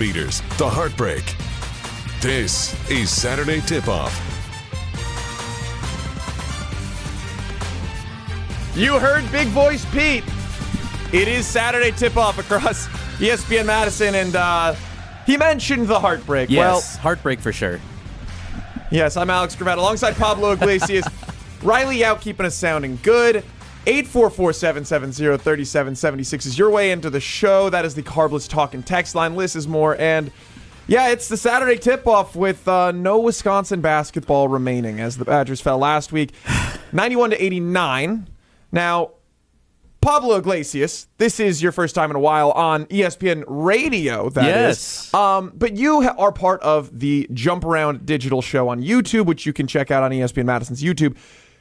Beaters, the heartbreak. This is Saturday Tip-Off. You heard Big Voice Pete. It is Saturday Tip-Off across ESPN Madison, and he mentioned the heartbreak. Yes, well, heartbreak for sure. Yes, I'm Alex Gravatt alongside Pablo Iglesias. Riley out keeping us sounding good. 844-770-3776 is your way into the show. That is the Carbless Talk and Text line. Liz is more. And yeah, it's the Saturday tip-off with no Wisconsin basketball remaining as the Badgers fell last week, 91-89. Now, Pablo Iglesias, this is your first time in a while on ESPN Radio, that is. But you are part of the Jump Around digital show on YouTube, which you can check out on ESPN Madison's YouTube.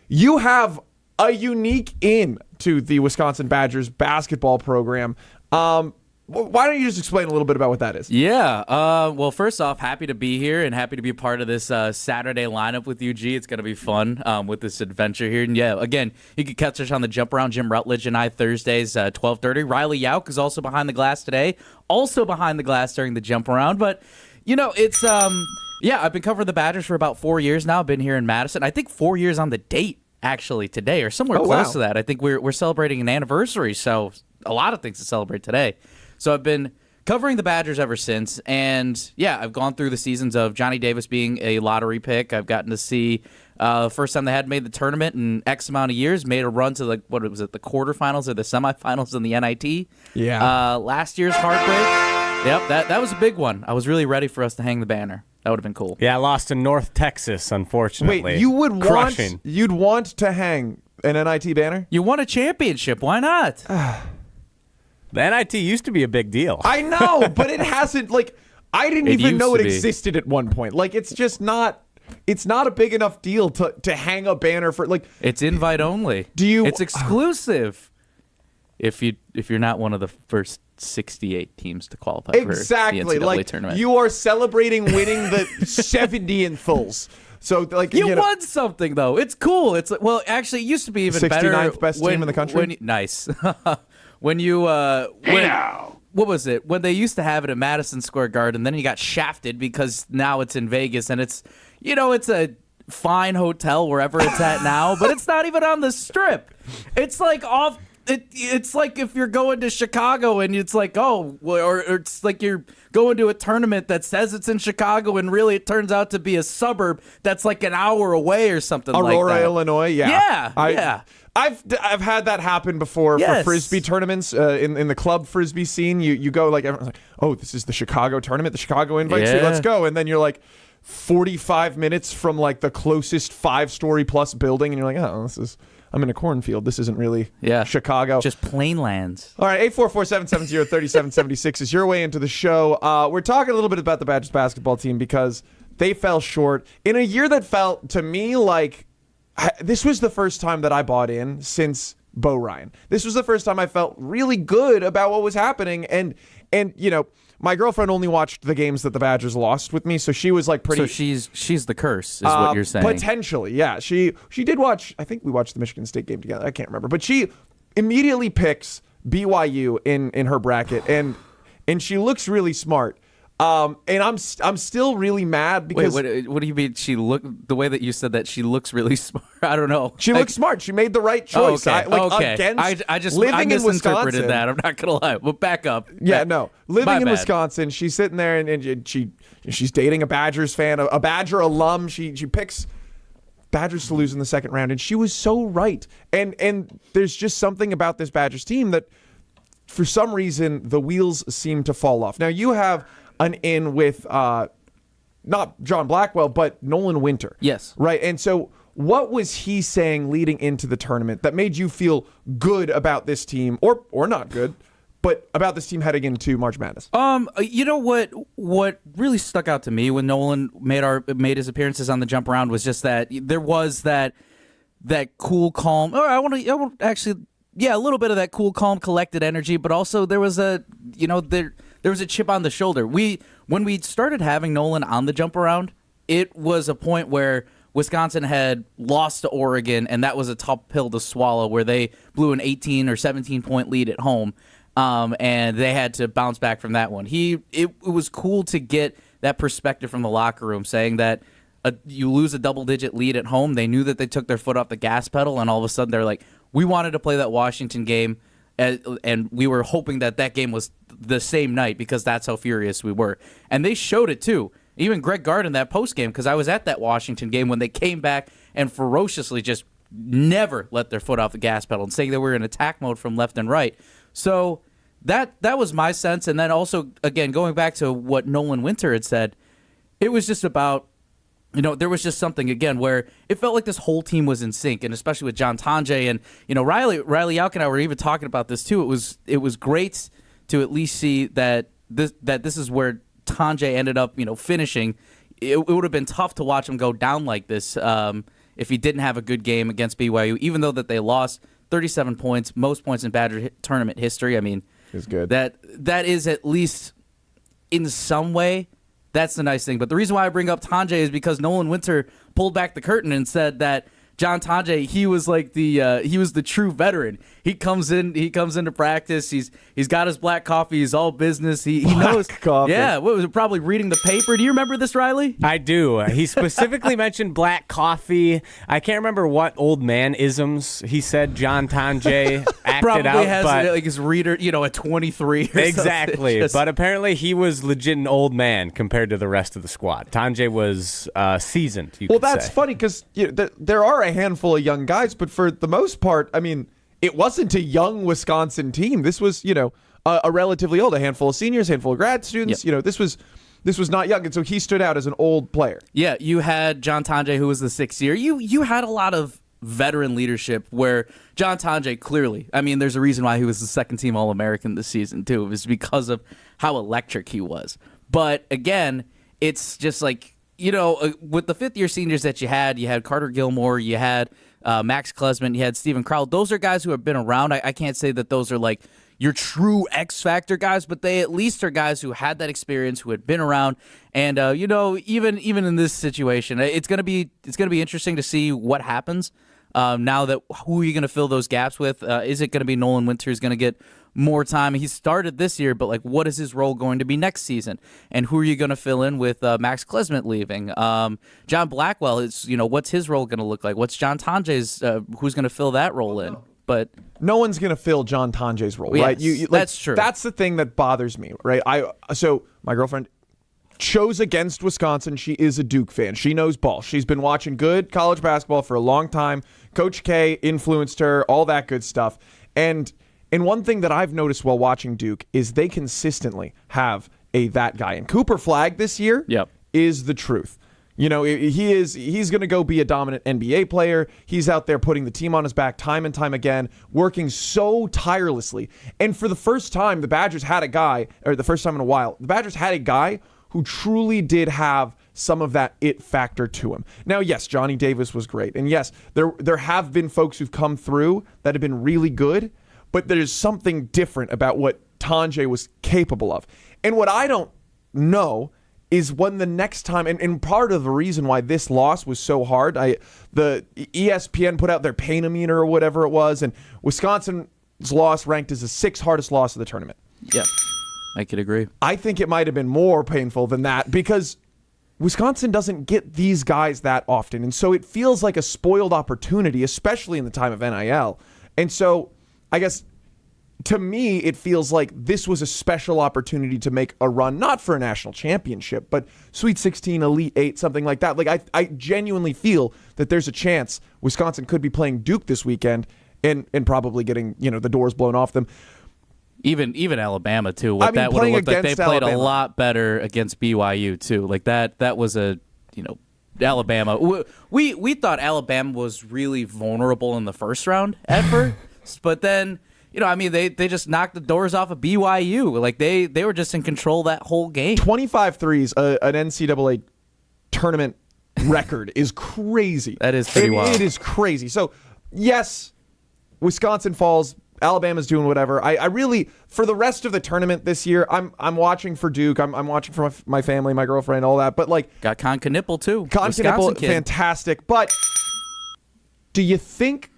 You have a unique in to the Wisconsin Badgers basketball program. Why don't you just explain a little bit about what that is? Yeah. Well, first off, happy to be here and happy to be a part of this Saturday lineup with UG. It's going to be fun with this adventure here. And yeah, again, you can catch us on the Jump Around. Jim Rutledge and I Thursdays, 12:30. Riley Yauk is also behind the glass today. Also behind the glass during the Jump Around. But, you know, it's, yeah, I've been covering the Badgers for about 4 years now. I've been here in Madison. I think 4 years on the date, actually, today or somewhere close to that. I think we're celebrating an anniversary, so a lot of things to celebrate today. So I've been covering the Badgers ever since, and yeah, I've gone through the seasons of Johnny Davis being a lottery pick. I've gotten to see the first time they had made the tournament in X amount of years, made a run to the the quarterfinals or the semifinals in the NIT. Yeah. Last year's heartbreak. Yep, that was a big one. I was really ready for us to hang the banner. That would have been cool. Yeah, I lost to North Texas, unfortunately. Wait, you'd want to hang an NIT banner? You won a championship. Why not? The NIT used to be a big deal. I know, but it hasn't, like, I didn't even know it be. existed at one point. Like, it's just not, it's not a big enough deal to hang a banner for, like. It's invite only. It's exclusive if you're not one of the first 68 teams to qualify for the NCAA tournament. You are celebrating winning the 70th. So, like, you won something, though. It's cool. It's like, well, actually, it used to be even 69th better. 69th best team in the country? Nice. When you, what was it? When they used to have it at Madison Square Garden, then you got shafted because now it's in Vegas, and it's, you know, it's a fine hotel wherever it's at now, but it's not even on the Strip. It's like off. It's like if you're going to Chicago and it's like, or it's like you're going to a tournament that says it's in Chicago and really it turns out to be a suburb that's like an hour away or something like that. Aurora, Illinois, yeah. Yeah. I've had that happen before for Frisbee tournaments in the club Frisbee scene. You go, like, everyone's like, oh, this is the Chicago tournament. The Chicago invites you. Let's go. And then you're like 45 minutes from like the closest 5-story plus building. And you're like, oh, I'm in a cornfield. This isn't really Chicago. Just plain lands. All right, 844-770-3776 is your way into the show. We're talking a little bit about the Badgers basketball team because they fell short in a year that felt to me like this was the first time that I bought in since Bo Ryan. This was the first time I felt really good about what was happening. And you know, my girlfriend only watched the games that the Badgers lost with me, so she was like pretty. So she's the curse, is what you're saying. Potentially, yeah. She did watch. I think we watched the Michigan State game together. I can't remember, but she immediately picks BYU in her bracket, and she looks really smart. And I'm still really mad because. Wait, what do you mean? The way that you said that she looks really smart. I don't know. She looks smart. She made the right choice. Okay. Against I just living in misinterpreted Wisconsin. that. I'm not gonna lie. But back up. Yeah, no. Living in bad. Wisconsin, she's sitting there and she's dating a Badgers fan, a Badger alum. She picks Badgers to lose in the second round, and she was so right. And there's just something about this Badgers team that, for some reason, the wheels seem to fall off. Now you have an in with not John Blackwell, but Nolan Winter. Yes. Right. And so what was he saying leading into the tournament that made you feel good about this team, or not good, but about this team heading into March Madness? You know what really stuck out to me when Nolan made his appearances on the Jump Around was just that there was that cool, calm, or I want to actually, yeah, a little bit of that cool, calm, collected energy, but also there was a chip on the shoulder. When we started having Nolan on the Jump Around, it was a point where Wisconsin had lost to Oregon, and that was a tough pill to swallow, where they blew an 18 or 17 point lead at home. and they had to bounce back from that one. It was cool to get that perspective from the locker room, saying that you lose a double-digit lead at home. They knew that they took their foot off the gas pedal, and all of a sudden they're like, we wanted to play that Washington game, and we were hoping that game was the same night because that's how furious we were. And they showed it, too. Even Greg Gard in that postgame, because I was at that Washington game when they came back and ferociously just never let their foot off the gas pedal and saying that we were in attack mode from left and right. So that was my sense. And then also, again, going back to what Nolan Winter had said, it was just about, there was just something, again, where it felt like this whole team was in sync, and especially with John Tonje. And, Riley Yalk and I were even talking about this, too. It was great to at least see that this is where Tonje ended up, finishing. It would have been tough to watch him go down like this if he didn't have a good game against BYU, even though that they lost 37 points, most points in Badger tournament history. I mean, it's good. That is at least in some way, that's the nice thing. But the reason why I bring up Tonje is because Nolan Winter pulled back the curtain and said that John Tonje, he was like he was the true veteran. He comes into practice. He's got his black coffee. He's all business. He knows. Coffee. Yeah, what was it, probably reading the paper? Do you remember this, Riley? I do. He specifically mentioned black coffee. I can't remember what old man isms he said John Tonje acted Probably out. has but like his reader, at 23. Or exactly. Just, but apparently he was legit an old man compared to the rest of the squad. Tonje was seasoned. Well, that's funny because there are a handful of young guys, but for the most part, I mean, it wasn't a young Wisconsin team. This was, a relatively old, a handful of seniors, a handful of grad students. Yep. This was not young, and so he stood out as an old player. Yeah, you had John Tonje, who was the 6th year. You had a lot of veteran leadership where John Tonje clearly, I mean, there's a reason why he was the second-team All-American this season, too. It was because of how electric he was. But, again, it's just like, with the 5th-year seniors that you had Carter Gilmore, you had Max Klesman, you had Steven Crowell. Those are guys who have been around. I can't say that those are like your true X-factor guys, but they at least are guys who had that experience, who had been around. And, even in this situation, it's gonna be interesting to see what happens now that who are you going to fill those gaps with? Is it going to be Nolan Winter who's going to get more time? He started this year, but like, what is his role going to be next season? And who are you going to fill in with Max Klesman leaving? John Blackwell is, what's his role going to look like? What's John Tonje's? Who's going to fill that role in? But no one's going to fill John Tonje's role, yes, right? that's true. That's the thing that bothers me, right? So my girlfriend chose against Wisconsin. She is a Duke fan. She knows ball. She's been watching good college basketball for a long time. Coach K influenced her, all that good stuff. And one thing that I've noticed while watching Duke is they consistently have that guy. And Cooper Flagg this year is the truth. He's going to go be a dominant NBA player. He's out there putting the team on his back time and time again, working so tirelessly. And for the first time, the Badgers had a guy, or the first time in a while, the Badgers had a guy who truly did have some of that it factor to him. Now, yes, Johnny Davis was great. And yes, there have been folks who've come through that have been really good, but there's something different about what Tonje was capable of. And what I don't know is when the next time, and part of the reason why this loss was so hard, the ESPN put out their pain-o-meter or whatever it was, and Wisconsin's loss ranked as the 6th hardest loss of the tournament. Yeah, I could agree. I think it might have been more painful than that because Wisconsin doesn't get these guys that often, and so it feels like a spoiled opportunity, especially in the time of NIL. And so I guess to me, it feels like this was a special opportunity to make a run, not for a national championship, but Sweet 16, Elite 8, something like that. Like I genuinely feel that there's a chance Wisconsin could be playing Duke this weekend and probably getting, the doors blown off them. Even Alabama too. That would have looked like they played Alabama a lot better against BYU too. Like that was Alabama. We thought Alabama was really vulnerable in the first round at first, but then they just knocked the doors off of BYU. Like they were just in control that whole game. 25 threes, an NCAA tournament record is crazy. That is pretty wild. It is crazy. So yes, Wisconsin falls. Alabama's doing whatever. I really, for the rest of the tournament this year, I'm watching for Duke. I'm watching for my family, my girlfriend, all that. But got Con Knipple too. Con Knipple, fantastic. But do you think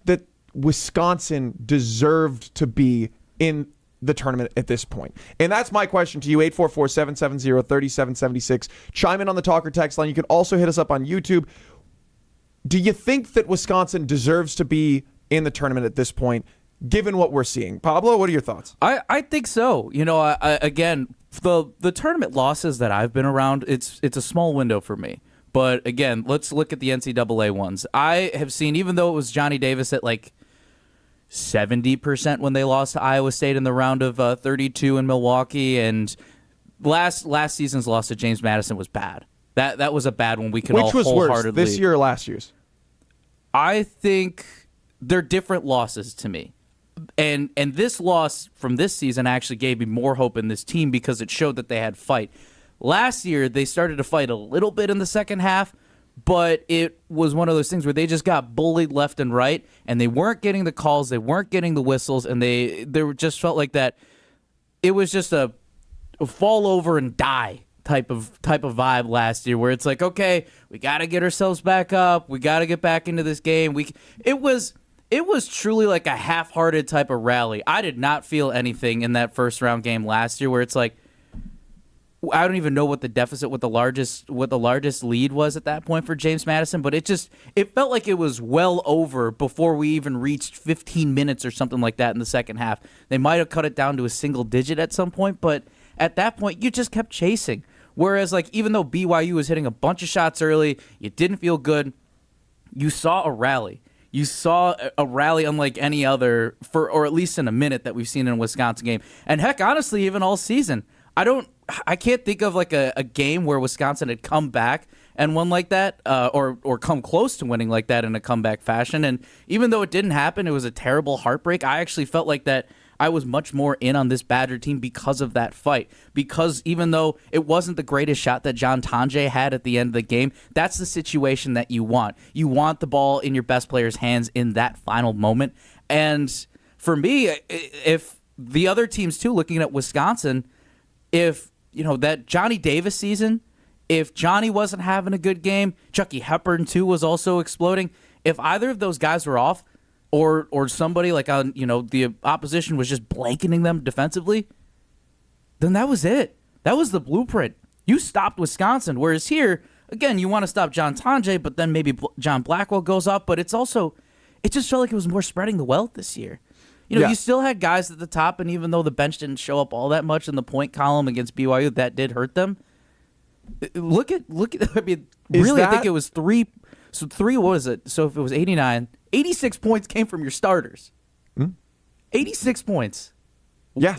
that Wisconsin deserved to be in the tournament at this point? And that's my question to you, 844-770-3776. Chime in on the talk or text line. You can also hit us up on YouTube. Do you think that Wisconsin deserves to be in the tournament at this point, given what we're seeing? Pablo, what are your thoughts? I think so. Again, the tournament losses that I've been around, it's a small window for me. But again, let's look at the NCAA ones. I have seen, even though it was Johnny Davis at like 70% when they lost to Iowa State in the round of 32 in Milwaukee, and last season's loss to James Madison was bad. That was a bad one. We can all wholeheartedly. Which was worse, this year or last year's? I think they're different losses to me. And this loss from this season actually gave me more hope in this team because it showed that they had fight. Last year, they started to fight a little bit in the second half, but it was one of those things where they just got bullied left and right, and they weren't getting the calls, they weren't getting the whistles, and they just felt like that. It was just a fall over and die type of vibe last year, where it's like, okay, we got to get ourselves back up, we got to get back into this game. It was truly like a half-hearted type of rally. I did not feel anything in that first round game last year, where it's like, I don't even know what the deficit, what the largest lead was at that point for James Madison, but it felt like it was well over before we even reached 15 minutes or something like that in the second half. They might have cut it down to a single digit at some point, but at that point, you just kept chasing. Whereas, like, even though BYU was hitting a bunch of shots early, you didn't feel good, you saw a rally. You saw a rally unlike any other, or at least in a minute, that we've seen in a Wisconsin game. And heck, honestly, even all season. I can't think of like a game where Wisconsin had come back and won like that, or come close to winning like that in a comeback fashion. And even though it didn't happen, it was a terrible heartbreak. I actually felt like that I was much more in on this Badger team because of that fight. Because even though it wasn't the greatest shot that John Tonje had at the end of the game, that's the situation that you want. You want the ball in your best player's hands in that final moment. And for me, if the other teams too, looking at Wisconsin, if that Johnny Davis season, if Johnny wasn't having a good game, Chucky Hepburn too was also exploding. If either of those guys were off, or somebody like on the opposition was just blanketing them defensively, then that was it. That was the blueprint. You stopped Wisconsin. Whereas here, again, you want to stop John Tonje, but then maybe John Blackwell goes off. But it just felt like it was more spreading the wealth this year. You still had guys at the top, and even though the bench didn't show up all that much in the point column against BYU, that did hurt them. Look at. I mean, really, I think it was three. So three, what was it? So if it was 89, 86 points came from your starters. 86 points. Yeah.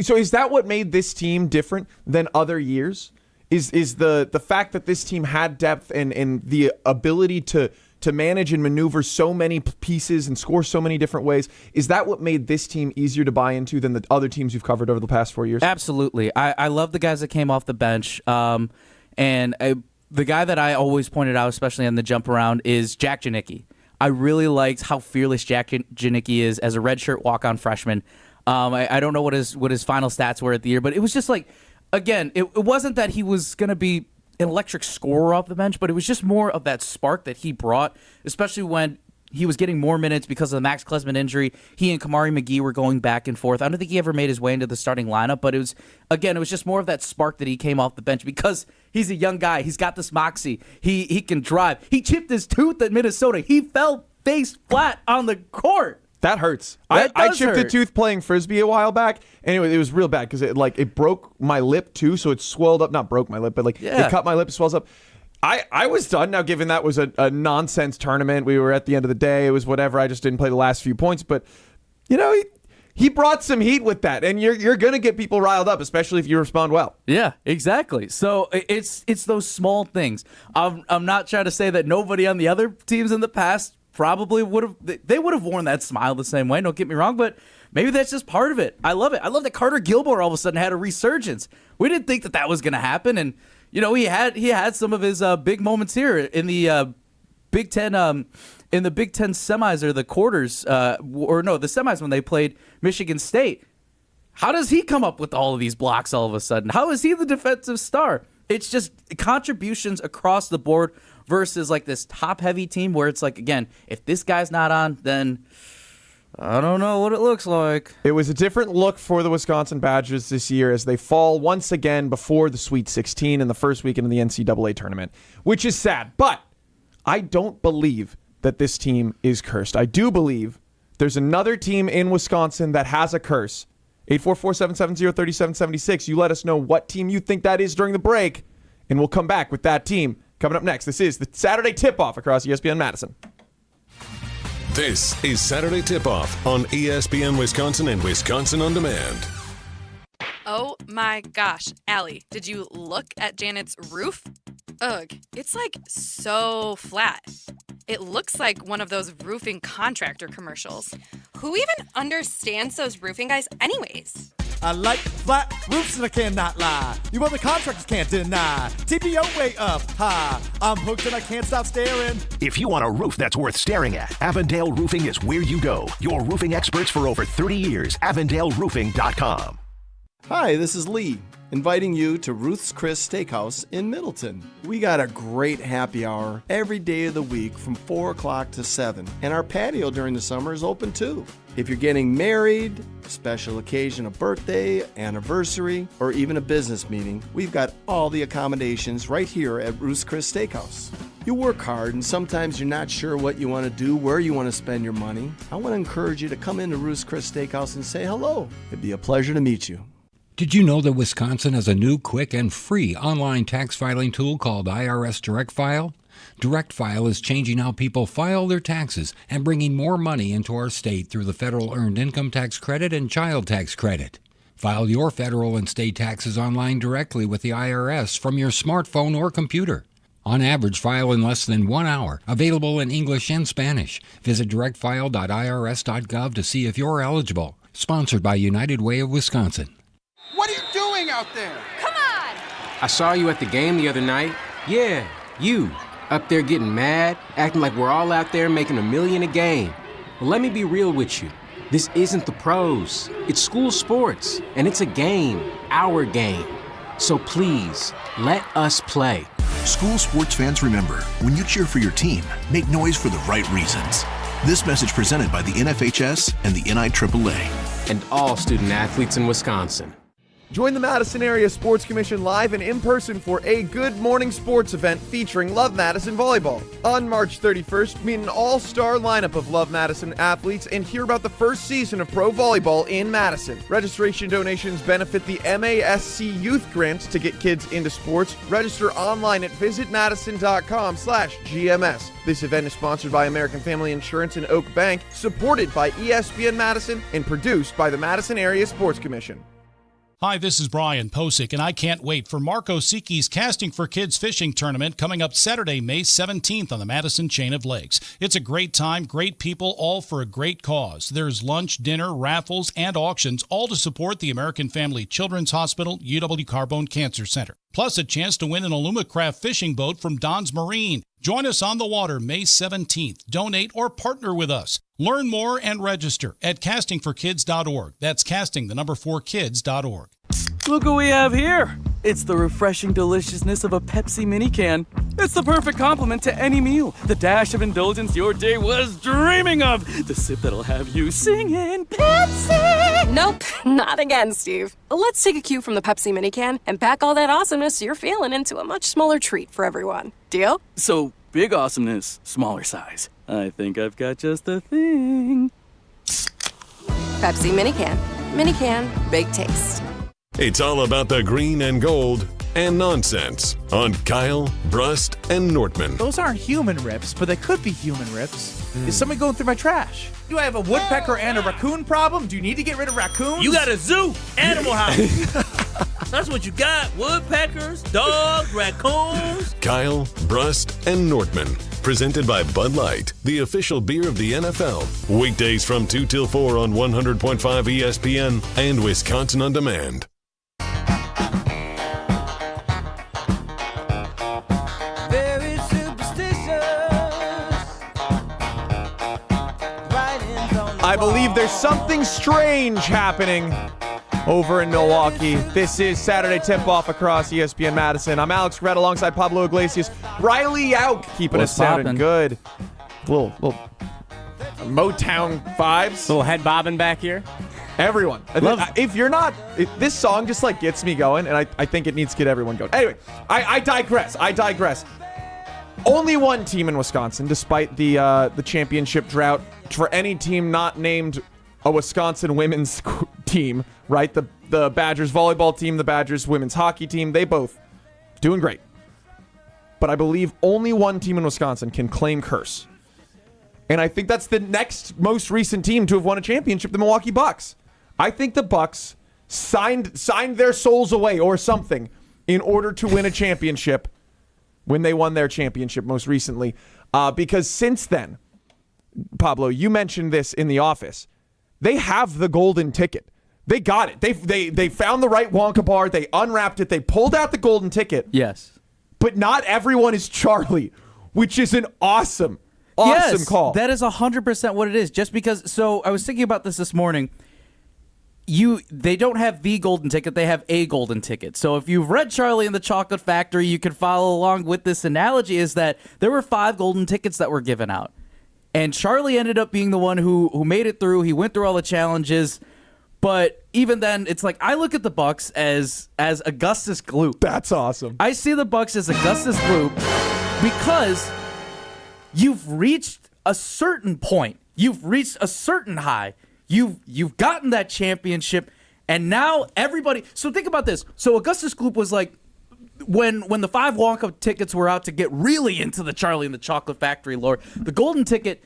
So is that what made this team different than other years? Is the fact that this team had depth and the ability to manage and maneuver so many pieces and score so many different ways, is that what made this team easier to buy into than the other teams you've covered over the past 4 years? Absolutely. I love the guys that came off the bench. The guy that I always pointed out, especially on the jump around, is Jack Janicki. I really liked how fearless Jack Janicki is as a redshirt walk-on freshman. I don't know what his final stats were at the year, but it was just like, again, it wasn't that he was going to be an electric scorer off the bench, but it was just more of that spark that he brought, especially when he was getting more minutes because of the Max Klesman injury. He and Kamari McGee were going back and forth. I don't think he ever made his way into the starting lineup, but it was just more of that spark that he came off the bench because he's a young guy. He's got this moxie. He can drive. He chipped his tooth at Minnesota. He fell face flat on the court. That hurts. I chipped a tooth playing Frisbee a while back. Anyway, it was real bad because it broke my lip too, so it swelled up. Not broke my lip, but it cut my lip, it swells up. I was done now, given that was a nonsense tournament. We were at the end of the day. It was whatever. I just didn't play the last few points. But, he brought some heat with that. And you're going to get people riled up, especially if you respond well. Yeah, exactly. So it's those small things. I'm not trying to say that nobody on the other teams in the past probably would have worn that smile the same way. Don't get me wrong, but maybe that's just part of it. I love it. I love that Carter Gilmore all of a sudden had a resurgence. We didn't think that was going to happen, and he had some of his big moments here in the Big Ten in the Big Ten semis or the quarters the semis when they played Michigan State. How does he come up with all of these blocks all of a sudden? How is he the defensive star? It's just contributions across the board versus like this top-heavy team where it's like, again, if this guy's not on, then I don't know what it looks like. It was a different look for the Wisconsin Badgers this year as they fall once again before the Sweet 16 in the first weekend of the NCAA tournament, which is sad. But I don't believe that this team is cursed. I do believe there's another team in Wisconsin that has a curse. 844-770-3776. You let us know what team you think that is during the break, and we'll come back with that team coming up next. This is the Saturday Tip-Off across ESPN Madison. This is Saturday Tip-Off on ESPN Wisconsin and Wisconsin On Demand. Oh my gosh, Allie, did you look at Janet's roof? Ugh, it's like so flat. It looks like one of those roofing contractor commercials. Who even understands those roofing guys anyways? I like flat roofs and I cannot lie. You other contractors can't deny. TPO way up high. I'm hooked and I can't stop staring. If you want a roof that's worth staring at, Avondale Roofing is where you go. Your roofing experts for over 30 years. AvondaleRoofing.com. Hi, this is Lee, inviting you to Ruth's Chris Steakhouse in Middleton. We got a great happy hour every day of the week from 4 o'clock to 7, and our patio during the summer is open too. If you're getting married, special occasion, a birthday, anniversary, or even a business meeting, we've got all the accommodations right here at Ruth's Chris Steakhouse. You work hard and sometimes you're not sure what you want to do, where you want to spend your money. I want to encourage you to come into Ruth's Chris Steakhouse and say hello. It'd be a pleasure to meet you. Did you know that Wisconsin has a new, quick, and free online tax filing tool called IRS Direct File? Direct File is changing how people file their taxes and bringing more money into our state through the federal Earned Income Tax Credit and Child Tax Credit. File your federal and state taxes online directly with the IRS from your smartphone or computer. On average, file in less than 1 hour. Available in English and Spanish. Visit directfile.irs.gov to see if you're eligible. Sponsored by United Way of Wisconsin. What are you doing out there? Come on! I saw you at the game the other night. Yeah, you. Up there getting mad, acting like we're all out there making $1 million a game. Well, let me be real with you. This isn't the pros. It's school sports, and it's a game, our game. So please, let us play. School sports fans, remember, when you cheer for your team, make noise for the right reasons. This message presented by the NFHS and the NIAAA. And all student athletes in Wisconsin. Join the Madison Area Sports Commission live and in person for a Good Morning Sports event featuring Love Madison Volleyball. On March 31st, meet an all-star lineup of Love Madison athletes and hear about the first season of pro volleyball in Madison. Registration donations benefit the MASC Youth Grant to get kids into sports. Register online at visitmadison.com/GMS. This event is sponsored by American Family Insurance and Oak Bank, supported by ESPN Madison, and produced by the Madison Area Sports Commission. Hi, this is Brian Posick, and I can't wait for Mark Osiki's Casting for Kids Fishing Tournament coming up Saturday, May 17th on the Madison Chain of Lakes. It's a great time, great people, all for a great cause. There's lunch, dinner, raffles, and auctions, all to support the American Family Children's Hospital, UW Carbone Cancer Center. Plus a chance to win an Alumacraft fishing boat from Don's Marine. Join us on the water May 17th. Donate or partner with us. Learn more and register at castingforkids.org. That's casting4kids.org. Look what we have here. It's the refreshing deliciousness of a Pepsi mini can. It's the perfect complement to any meal. The dash of indulgence your day was dreaming of. The sip that'll have you singing Pepsi. Nope, not again, Steve. Let's take a cue from the Pepsi mini can and pack all that awesomeness you're feeling into a much smaller treat for everyone. Deal? So, big awesomeness, smaller size. I think I've got just the thing. Pepsi mini can. Mini can, big taste. It's all about the green and gold and nonsense on Kyle, Brust, and Nortman. Those aren't human rips, but they could be human rips. Is somebody going through my trash? Do I have a woodpecker and a raccoon problem? Do you need to get rid of raccoons? You got a zoo, animal house. That's what you got. Woodpeckers, dogs, raccoons. Kyle, Brust, and Nortman. Presented by Bud Light, the official beer of the NFL. Weekdays from 2 till 4 on 100.5 ESPN and Wisconsin On Demand. I believe there's something strange happening over in Milwaukee. This is Saturday Tip-Off across ESPN Madison. I'm Alex Gravatt alongside Pablo Iglesias. Riley out, keeping us sounding good. A Motown vibes. Little head bobbing back here. Everyone. If you're not, this song just like gets me going, and I think it needs to get everyone going. Anyway, I digress. Only one team in Wisconsin, despite the championship drought, for any team not named a Wisconsin women's team, right? The Badgers volleyball team, the Badgers women's hockey team, they both doing great. But I believe only one team in Wisconsin can claim curse. And I think that's the next most recent team to have won a championship, the Milwaukee Bucks. I think the Bucks signed their souls away or something in order to win a championship when they won their championship most recently. Because since then, Pablo, you mentioned this in the office, they have the golden ticket. They got it. They found the right Wonka bar. They unwrapped it. They pulled out the golden ticket. Yes. But not everyone is Charlie, which is an awesome call. That is 100% what it is. Just because, so I was thinking about this morning. They don't have the golden ticket, they have a golden ticket. So if you've read Charlie and the Chocolate Factory, you can follow along with this analogy, is that there were 5 golden tickets that were given out. And Charlie ended up being the one who made it through. He went through all the challenges. But even then, it's like, I look at the Bucks as Augustus Gloop. That's awesome. I see the Bucks as Augustus Gloop because you've reached a certain point. You've reached a certain high. You've gotten that championship, and now everybody. So think about this. So Augustus Gloop was like, when the 5 Wonka tickets were out to get really into the Charlie and the Chocolate Factory lore, the golden ticket,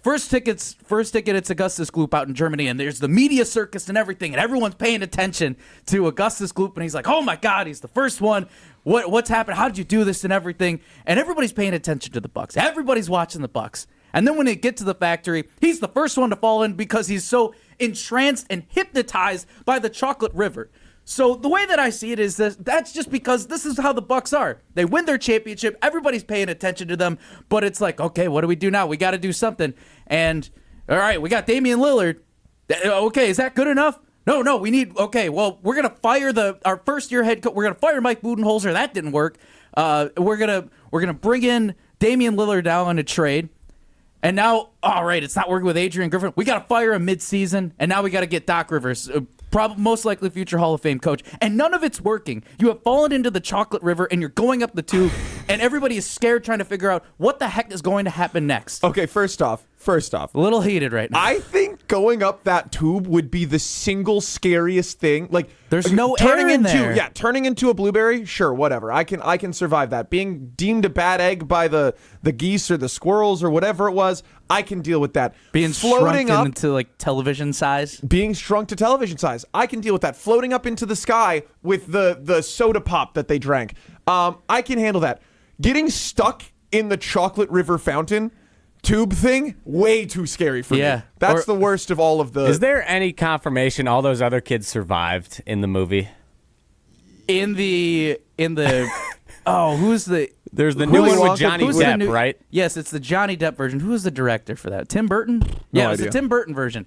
first ticket, it's Augustus Gloop out in Germany, and there's the media circus and everything, and everyone's paying attention to Augustus Gloop, and he's like, oh my God, he's the first one. What's happened? How did you do this and everything? And everybody's paying attention to the Bucks. Everybody's watching the Bucks. And then when they get to the factory, he's the first one to fall in because he's so entranced and hypnotized by the chocolate river. So the way that I see it is that's just because this is how the Bucks are. They win their championship. Everybody's paying attention to them. But it's like, okay, what do we do now? We got to do something. And, all right, we got Damian Lillard. Okay, is that good enough? No, we need, okay, well, we're going to fire our first-year head coach. We're going to fire Mike Budenholzer. That didn't work. We're gonna bring in Damian Lillard now on a trade. And now, all right, it's not working with Adrian Griffin. We got to fire him mid-season, and now we got to get Doc Rivers, most likely future Hall of Fame coach. And none of it's working. You have fallen into the chocolate river, and you're going up the tube, and everybody is scared trying to figure out what the heck is going to happen next. Okay, first off. A little heated right now. I think going up that tube would be the single scariest thing. Like, there's no air in there. Yeah, turning into a blueberry, sure, whatever. I can survive that. Being deemed a bad egg by the geese or the squirrels or whatever it was, I can deal with that. Being floating up into like television size. Being shrunk to television size, I can deal with that. Floating up into the sky with the soda pop that they drank, I can handle that. Getting stuck in the chocolate river fountain tube thing, way too scary for me. That's the worst of all of the... Is there any confirmation all those other kids survived in the movie? In the who's the... There's the new one with Johnny Depp, right? Yes, it's the Johnny Depp version. Who was the director for that? Tim Burton? Yeah, it was the Tim Burton version.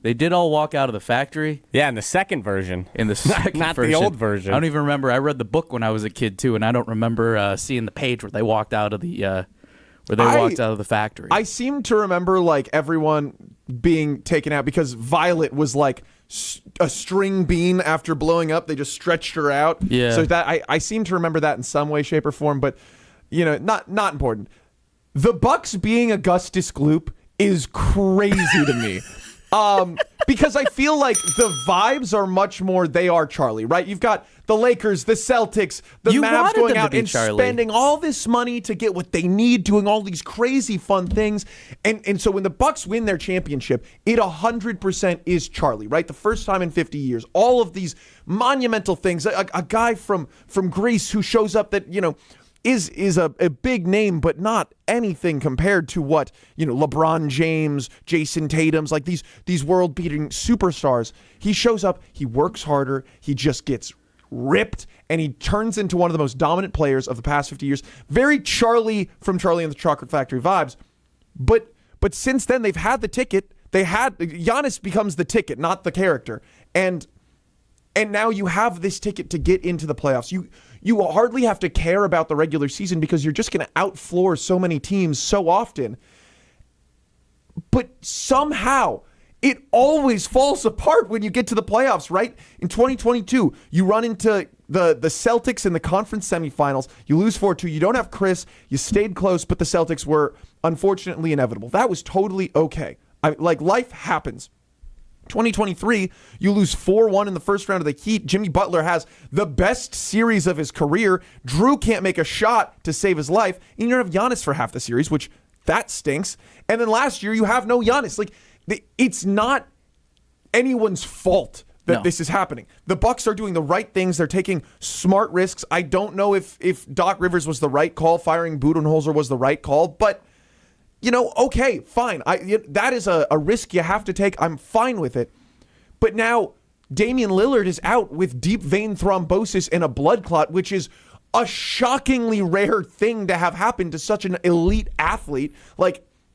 They did all walk out of the factory. Yeah, in the second version. Not the old version. I don't even remember. I read the book when I was a kid, too, and I don't remember seeing the page where they walked out of the... walked out of the factory. I seem to remember like everyone being taken out because Violet was like a string bean after blowing up. They just stretched her out. Yeah. So that I seem to remember that in some way, shape, or form. But not important. The Bucks being Augustus Gloop is crazy to me. Because I feel like the vibes are much more they are Charlie, right? You've got the Lakers, the Celtics, the Mavs going out and spending all this money to get what they need, doing all these crazy fun things. And so when the Bucks win their championship, it 100% is Charlie, right? The first time in 50 years. All of these monumental things. A guy from Greece who shows up that, is a big name, but not anything compared to what, LeBron James, Jason Tatum's, like these world-beating superstars. He shows up, he works harder, he just gets ripped, and he turns into one of the most dominant players of the past 50 years. Very Charlie from Charlie and the Chocolate Factory vibes. But since then, they've had the ticket. Giannis becomes the ticket, not the character. And now you have this ticket to get into the playoffs. You hardly have to care about the regular season because you're just going to outfloor so many teams so often. But somehow it always falls apart when you get to the playoffs, right? In 2022, you run into the Celtics in the conference semifinals. You lose 4-2. You don't have Chris. You stayed close, but the Celtics were unfortunately inevitable. That was totally okay. Life happens. 2023, you lose 4-1 in the first round of the Heat. Jimmy Butler has the best series of his career. Drew can't make a shot to save his life. And you don't have Giannis for half the series, which that stinks. And then last year, you have no Giannis. It's not anyone's fault that this is happening. The Bucks are doing the right things. They're taking smart risks. I don't know if Doc Rivers was the right call. Firing Budenholzer was the right call. But, okay, fine. That is a risk you have to take. I'm fine with it. But now Damian Lillard is out with deep vein thrombosis and a blood clot, which is a shockingly rare thing to have happen to such an elite athlete.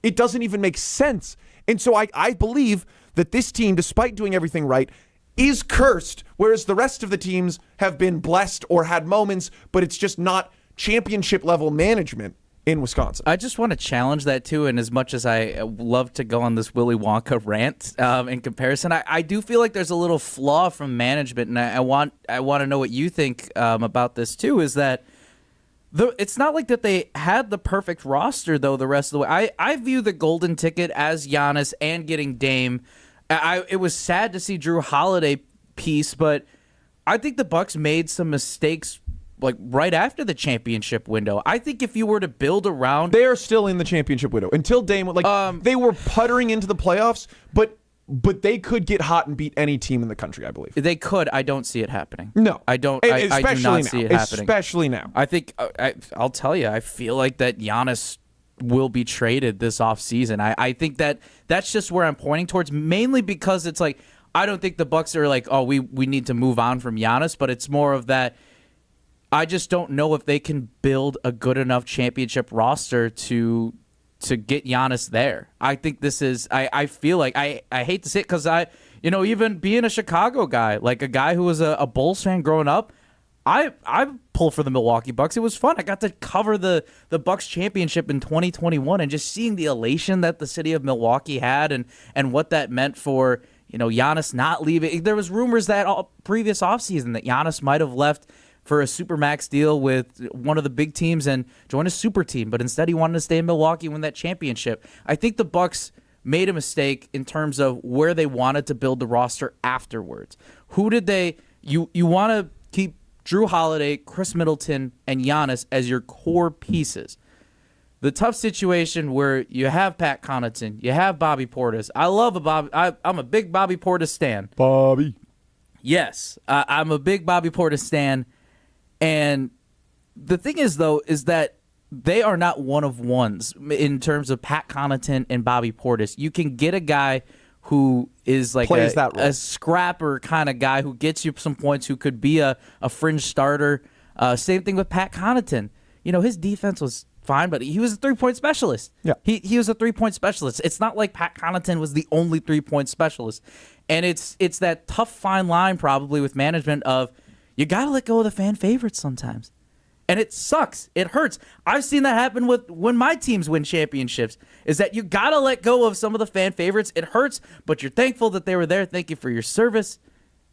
It doesn't even make sense. And so I believe that this team, despite doing everything right, is cursed, whereas the rest of the teams have been blessed or had moments, but it's just not championship level management in Wisconsin. I just want to challenge that too, and as much as I love to go on this Willy Wonka rant in comparison, I do feel like there's a little flaw from management, and I want to know what you think about this too, is that it's not like that they had the perfect roster, though, the rest of the way. I view the golden ticket as Giannis and getting Dame. It was sad to see Drew Holiday piece, but I think the Bucks made some mistakes right after the championship window. I think if you were to build around... They are still in the championship window. Until Dame... they were puttering into the playoffs, but they could get hot and beat any team in the country, I believe. They could. I don't see it happening. No. I don't. I do not see it happening. Especially now. I think... I'll tell you, I feel like that Giannis will be traded this offseason. I think that's just where I'm pointing towards, mainly because it's I don't think the Bucks are we need to move on from Giannis, but it's more of that I just don't know if they can build a good enough championship roster to get Giannis there. I think this is I feel like I hate to say it because even being a Chicago guy, a guy who was a Bulls fan growing up, I pull for the Milwaukee Bucks. It was fun. I got to cover the Bucks championship in 2021 and just seeing the elation that the city of Milwaukee had and what that meant for, Giannis not leaving. There was rumors that previous offseason that Giannis might have left for a supermax deal with one of the big teams and join a super team, but instead he wanted to stay in Milwaukee and win that championship. I think the Bucks made a mistake in terms of where they wanted to build the roster afterwards. Who did you want to keep Drew Holiday, Chris Middleton, and Giannis as your core pieces. The tough situation where you have Pat Connaughton, you have Bobby Portis. I'm a big Bobby Portis stan. Bobby. Yes, I'm a big Bobby Portis stan. And the thing is, though, is that they are not one of ones in terms of Pat Connaughton and Bobby Portis. You can get a guy who is a scrapper kind of guy who gets you some points, who could be a fringe starter. Same thing with Pat Connaughton. His defense was fine, but he was a three-point specialist. Yeah. He was a three-point specialist. It's not like Pat Connaughton was the only three-point specialist. And it's that tough fine line probably with management of you got to let go of the fan favorites sometimes. And it sucks. It hurts. I've seen that happen when my teams win championships, is that you got to let go of some of the fan favorites. It hurts, but you're thankful that they were there. Thank you for your service,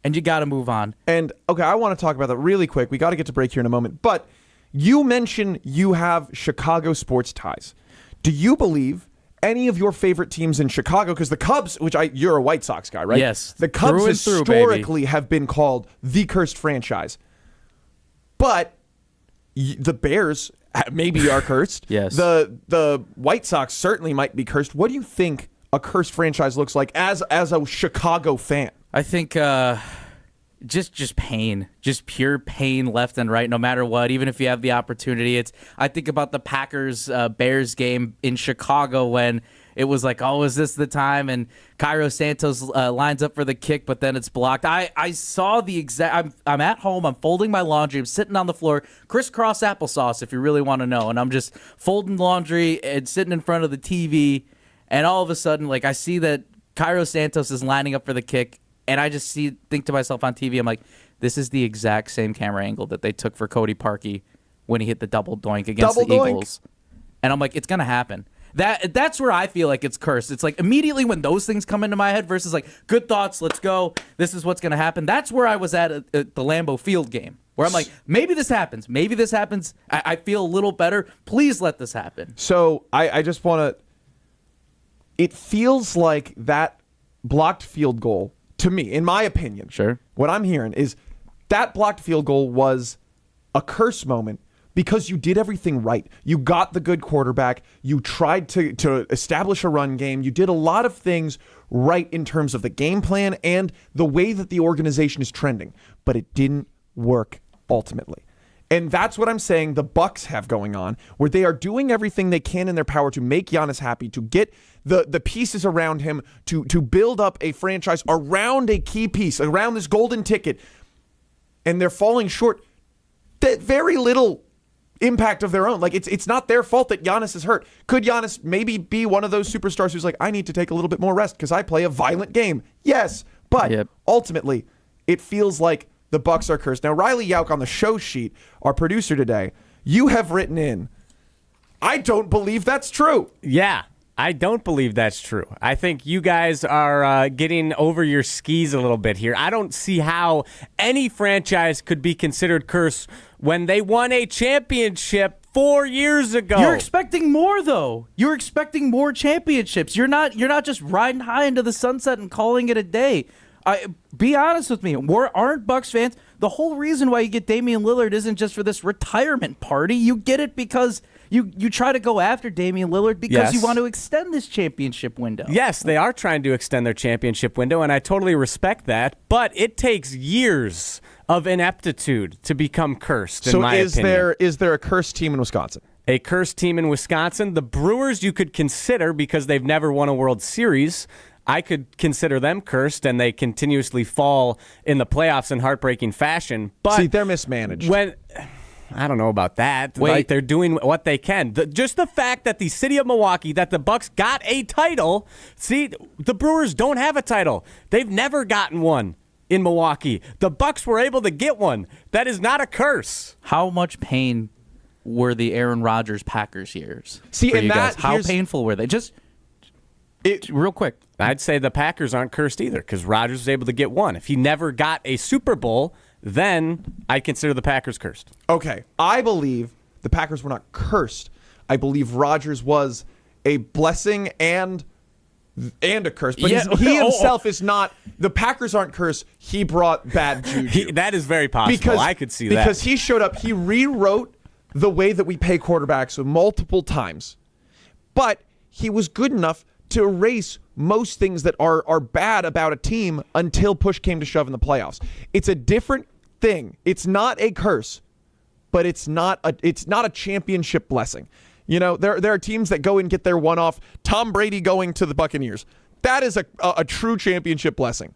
and you got to move on. And, okay, I want to talk about that really quick. We got to get to break here in a moment. But you mentioned you have Chicago sports ties. Do you believe any of your favorite teams in Chicago, because the Cubs, you're a White Sox guy, right? Yes. The Cubs historically have been called the cursed franchise. But the Bears maybe are cursed. Yes. The White Sox certainly might be cursed. What do you think a cursed franchise looks like as a Chicago fan? I think just pain, just pure pain left and right, no matter what, even if you have the opportunity. I think about the Packers-Bears game in Chicago when it was is this the time? And Cairo Santos lines up for the kick, but then it's blocked. I saw the exact... I'm at home. I'm folding my laundry. I'm sitting on the floor. Crisscross applesauce, if you really want to know. And I'm just folding laundry and sitting in front of the TV. And all of a sudden, I see that Cairo Santos is lining up for the kick. And I just think to myself on TV, I'm like, this is the exact same camera angle that they took for Cody Parkey when he hit the double doink against the Eagles. And I'm like, it's going to happen. That's where I feel like it's cursed. It's like immediately when those things come into my head versus like good thoughts, let's go, this is what's going to happen. That's where I was at the Lambeau Field game, where I'm like, maybe this happens. Maybe this happens. I feel a little better. Please let this happen. So I just want to, it feels like that blocked field goal, to me, in my opinion, what I'm hearing is that blocked field goal was a curse moment because you did everything right. You got the good quarterback. You tried to establish a run game. You did a lot of things right in terms of the game plan and the way that the organization is trending. But it didn't work ultimately. And that's what I'm saying the Bucks have going on, where they are doing everything they can in their power to make Giannis happy, to get the pieces around him, to build up a franchise around a key piece, around this golden ticket. And they're falling short. That very little impact of their own. Like, it's not their fault that Giannis is hurt. Could Giannis maybe be one of those superstars who's like, I need to take a little bit more rest because I play a violent game? Yes, but ultimately, it feels like the Bucks are cursed. Now, Riley Yauk on the show sheet, our producer today, you have written in, I don't believe that's true. Yeah, I don't believe that's true. I think you guys are getting over your skis a little bit here. I don't see how any franchise could be considered cursed when they won a championship 4 years ago. You're expecting more, though. You're expecting more championships. You're not just riding high into the sunset and calling it a day. Be honest with me. Aren't Bucks fans? The whole reason why you get Damian Lillard isn't just for this retirement party. You get it because you try to go after Damian Lillard because you want to extend this championship window. Yes, they are trying to extend their championship window, and I totally respect that. But it takes years of ineptitude to become cursed, in my opinion. Is there a cursed team in Wisconsin? A cursed team in Wisconsin? The Brewers you could consider because they've never won a World Series. I could consider them cursed, and they continuously fall in the playoffs in heartbreaking fashion. But see, they're mismanaged. I don't know about that. Wait. Like, they're doing what they can. Just the fact that the city of Milwaukee, that the Bucks got a title. See, the Brewers don't have a title. They've never gotten one in Milwaukee. The Bucks were able to get one. That is not a curse. How much pain were the Aaron Rodgers Packers years? See, and that how painful were they? Real quick. I'd say the Packers aren't cursed either because Rodgers was able to get one. If he never got a Super Bowl, then I'd consider the Packers cursed. Okay. I believe the Packers were not cursed. I believe Rodgers was a blessing and a curse. But he himself is not. The Packers aren't cursed. He brought bad juju. That is very possible. I could see that. Because he showed up. He rewrote the way that we pay quarterbacks multiple times. But he was good enough to erase most things that are bad about a team until push came to shove in the playoffs. It's a different thing. It's not a curse, but it's not a championship blessing. You know, there are teams that go and get their one-off. Tom Brady going to the Buccaneers. That is a true championship blessing.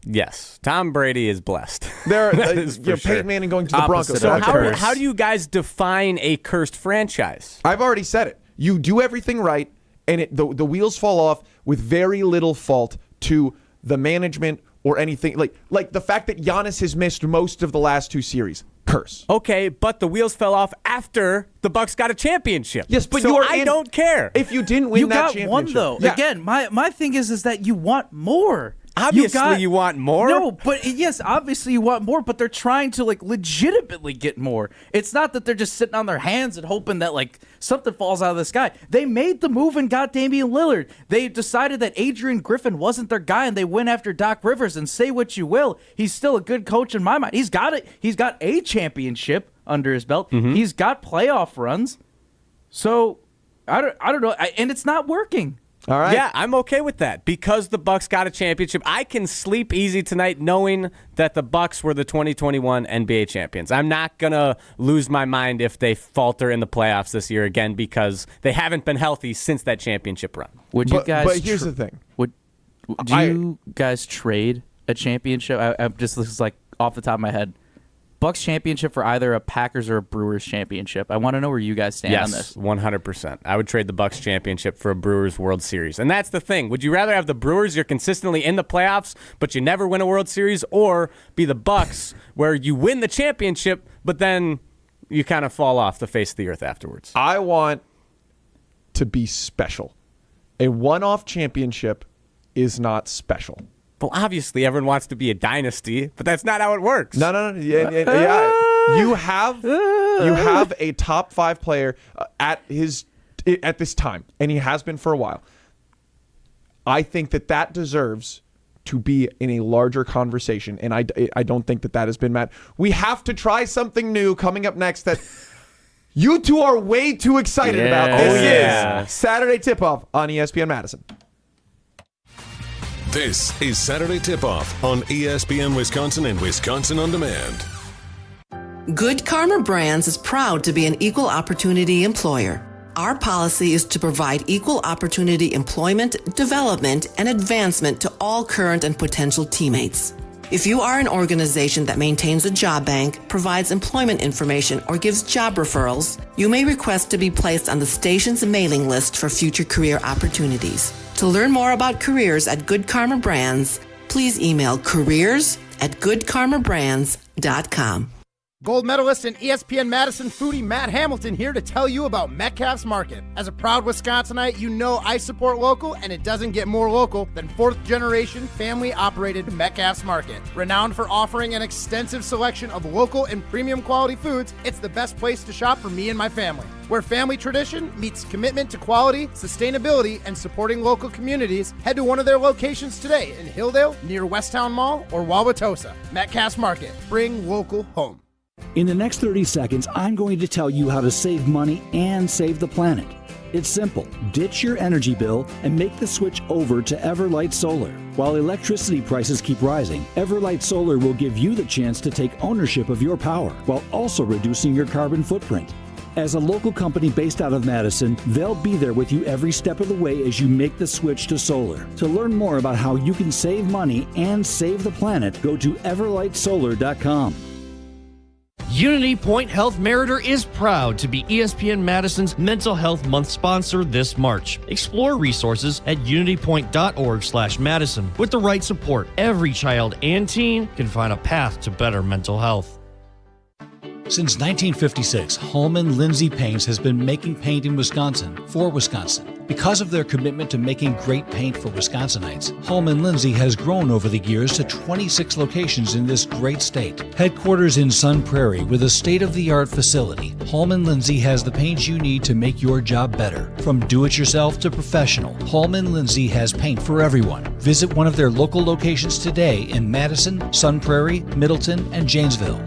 Yes, Tom Brady is blessed. Peyton Manning going to the Broncos. So how do you guys define a cursed franchise? I've already said it. You do everything right, and the wheels fall off with very little fault to the management or anything. Like the fact that Giannis has missed most of the last two series. Curse. Okay, but the wheels fell off after the Bucks got a championship. Yes, but I don't care. If you didn't win that championship. You got one, though. Yeah. Again, my thing is that you want more. Obviously, you want more. No, but yes, obviously you want more, but they're trying to legitimately get more. It's not that they're just sitting on their hands and hoping that something falls out of the sky. They made the move and got Damian Lillard. They decided that Adrian Griffin wasn't their guy, and they went after Doc Rivers. And say what you will, he's still a good coach in my mind. He's got it. He's got a championship under his belt. Mm-hmm. He's got playoff runs. So I don't know, and it's not working. All right. Yeah, I'm okay with that because the Bucks got a championship. I can sleep easy tonight knowing that the Bucks were the 2021 NBA champions. I'm not going to lose my mind if they falter in the playoffs this year again because they haven't been healthy since that championship run. But here's the thing. Do you guys trade a championship? This is off the top of my head. Bucks championship for either a Packers or a Brewers championship. I want to know where you guys stand on this. 100%. I would trade the Bucks championship for a Brewers World Series. And that's the thing. Would you rather have the Brewers, you're consistently in the playoffs, but you never win a World Series, or be the Bucks where you win the championship, but then you kind of fall off the face of the earth afterwards? I want to be special. A one-off championship is not special. Well, obviously, everyone wants to be a dynasty, but that's not how it works. No. Yeah. You have a top 5 player at this time, and he has been for a while. I think that deserves to be in a larger conversation, and I don't think that has been met. We have to try something new coming up next that you two are way too excited about. This is Saturday Tip-Off on ESPN Madison. This is Saturday Tip-Off on ESPN Wisconsin and Wisconsin On Demand. Good Karma Brands is proud to be an equal opportunity employer. Our policy is to provide equal opportunity employment, development, and advancement to all current and potential teammates. If you are an organization that maintains a job bank, provides employment information, or gives job referrals, you may request to be placed on the station's mailing list for future career opportunities. To learn more about careers at Good Karma Brands, please email careers@goodkarmabrands.com. Gold medalist and ESPN Madison foodie Matt Hamilton here to tell you about Metcalf's Market. As a proud Wisconsinite, you know I support local, and it doesn't get more local than 4th-generation family-operated Metcalf's Market. Renowned for offering an extensive selection of local and premium quality foods, it's the best place to shop for me and my family. Where family tradition meets commitment to quality, sustainability, and supporting local communities, head to one of their locations today in Hilldale, near Westtown Mall, or Wauwatosa. Metcalf's Market. Bring local home. In the next 30 seconds, I'm going to tell you how to save money and save the planet. It's simple. Ditch your energy bill and make the switch over to Everlight Solar. While electricity prices keep rising, Everlight Solar will give you the chance to take ownership of your power while also reducing your carbon footprint. As a local company based out of Madison, they'll be there with you every step of the way as you make the switch to solar. To learn more about how you can save money and save the planet, go to everlightsolar.com. Unity Point Health Meritor is proud to be ESPN Madison's Mental Health Month sponsor this March. Explore resources at unitypoint.org/Madison. With the right support, every child and teen can find a path to better mental health. Since 1956, Holman Lindsay Paints has been making paint in Wisconsin for Wisconsin. Because of their commitment to making great paint for Wisconsinites, Holman Lindsay has grown over the years to 26 locations in this great state. Headquarters in Sun Prairie with a state-of-the-art facility, Holman Lindsay has the paint you need to make your job better. From do-it-yourself to professional, Holman Lindsay has paint for everyone. Visit one of their local locations today in Madison, Sun Prairie, Middleton, and Janesville.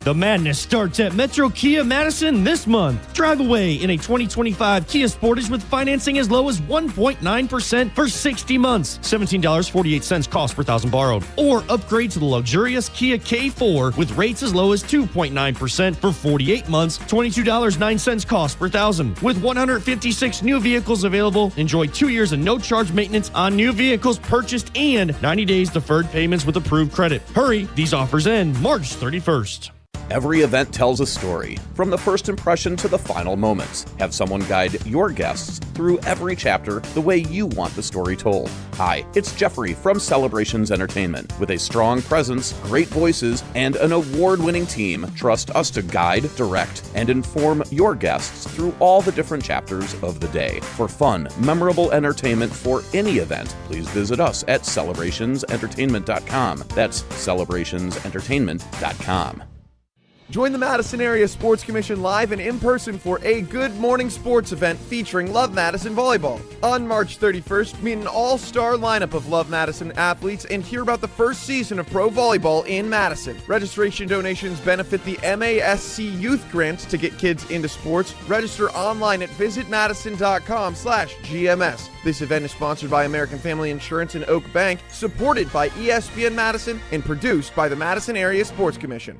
The madness starts at Metro Kia Madison this month. Drive away in a 2025 Kia Sportage with financing as low as 1.9% for 60 months. $17.48 cost per thousand borrowed. Or upgrade to the luxurious Kia K4 with rates as low as 2.9% for 48 months. $22.09 cost per thousand. With 156 new vehicles available, enjoy 2 years of no-charge maintenance on new vehicles purchased and 90 days deferred payments with approved credit. Hurry, these offers end March 31st. Every event tells a story, from the first impression to the final moments. Have someone guide your guests through every chapter the way you want the story told. Hi, it's Jeffrey from Celebrations Entertainment. With a strong presence, great voices, and an award-winning team, trust us to guide, direct, and inform your guests through all the different chapters of the day. For fun, memorable entertainment for any event, please visit us at celebrationsentertainment.com. That's celebrationsentertainment.com. Join the Madison Area Sports Commission live and in person for a Good Morning Sports event featuring Love Madison Volleyball. On March 31st, meet an all-star lineup of Love Madison athletes and hear about the first season of pro volleyball in Madison. Registration donations benefit the MASC Youth Grant to get kids into sports. Register online at visitmadison.com/GMS. This event is sponsored by American Family Insurance and Oak Bank, supported by ESPN Madison, and produced by the Madison Area Sports Commission.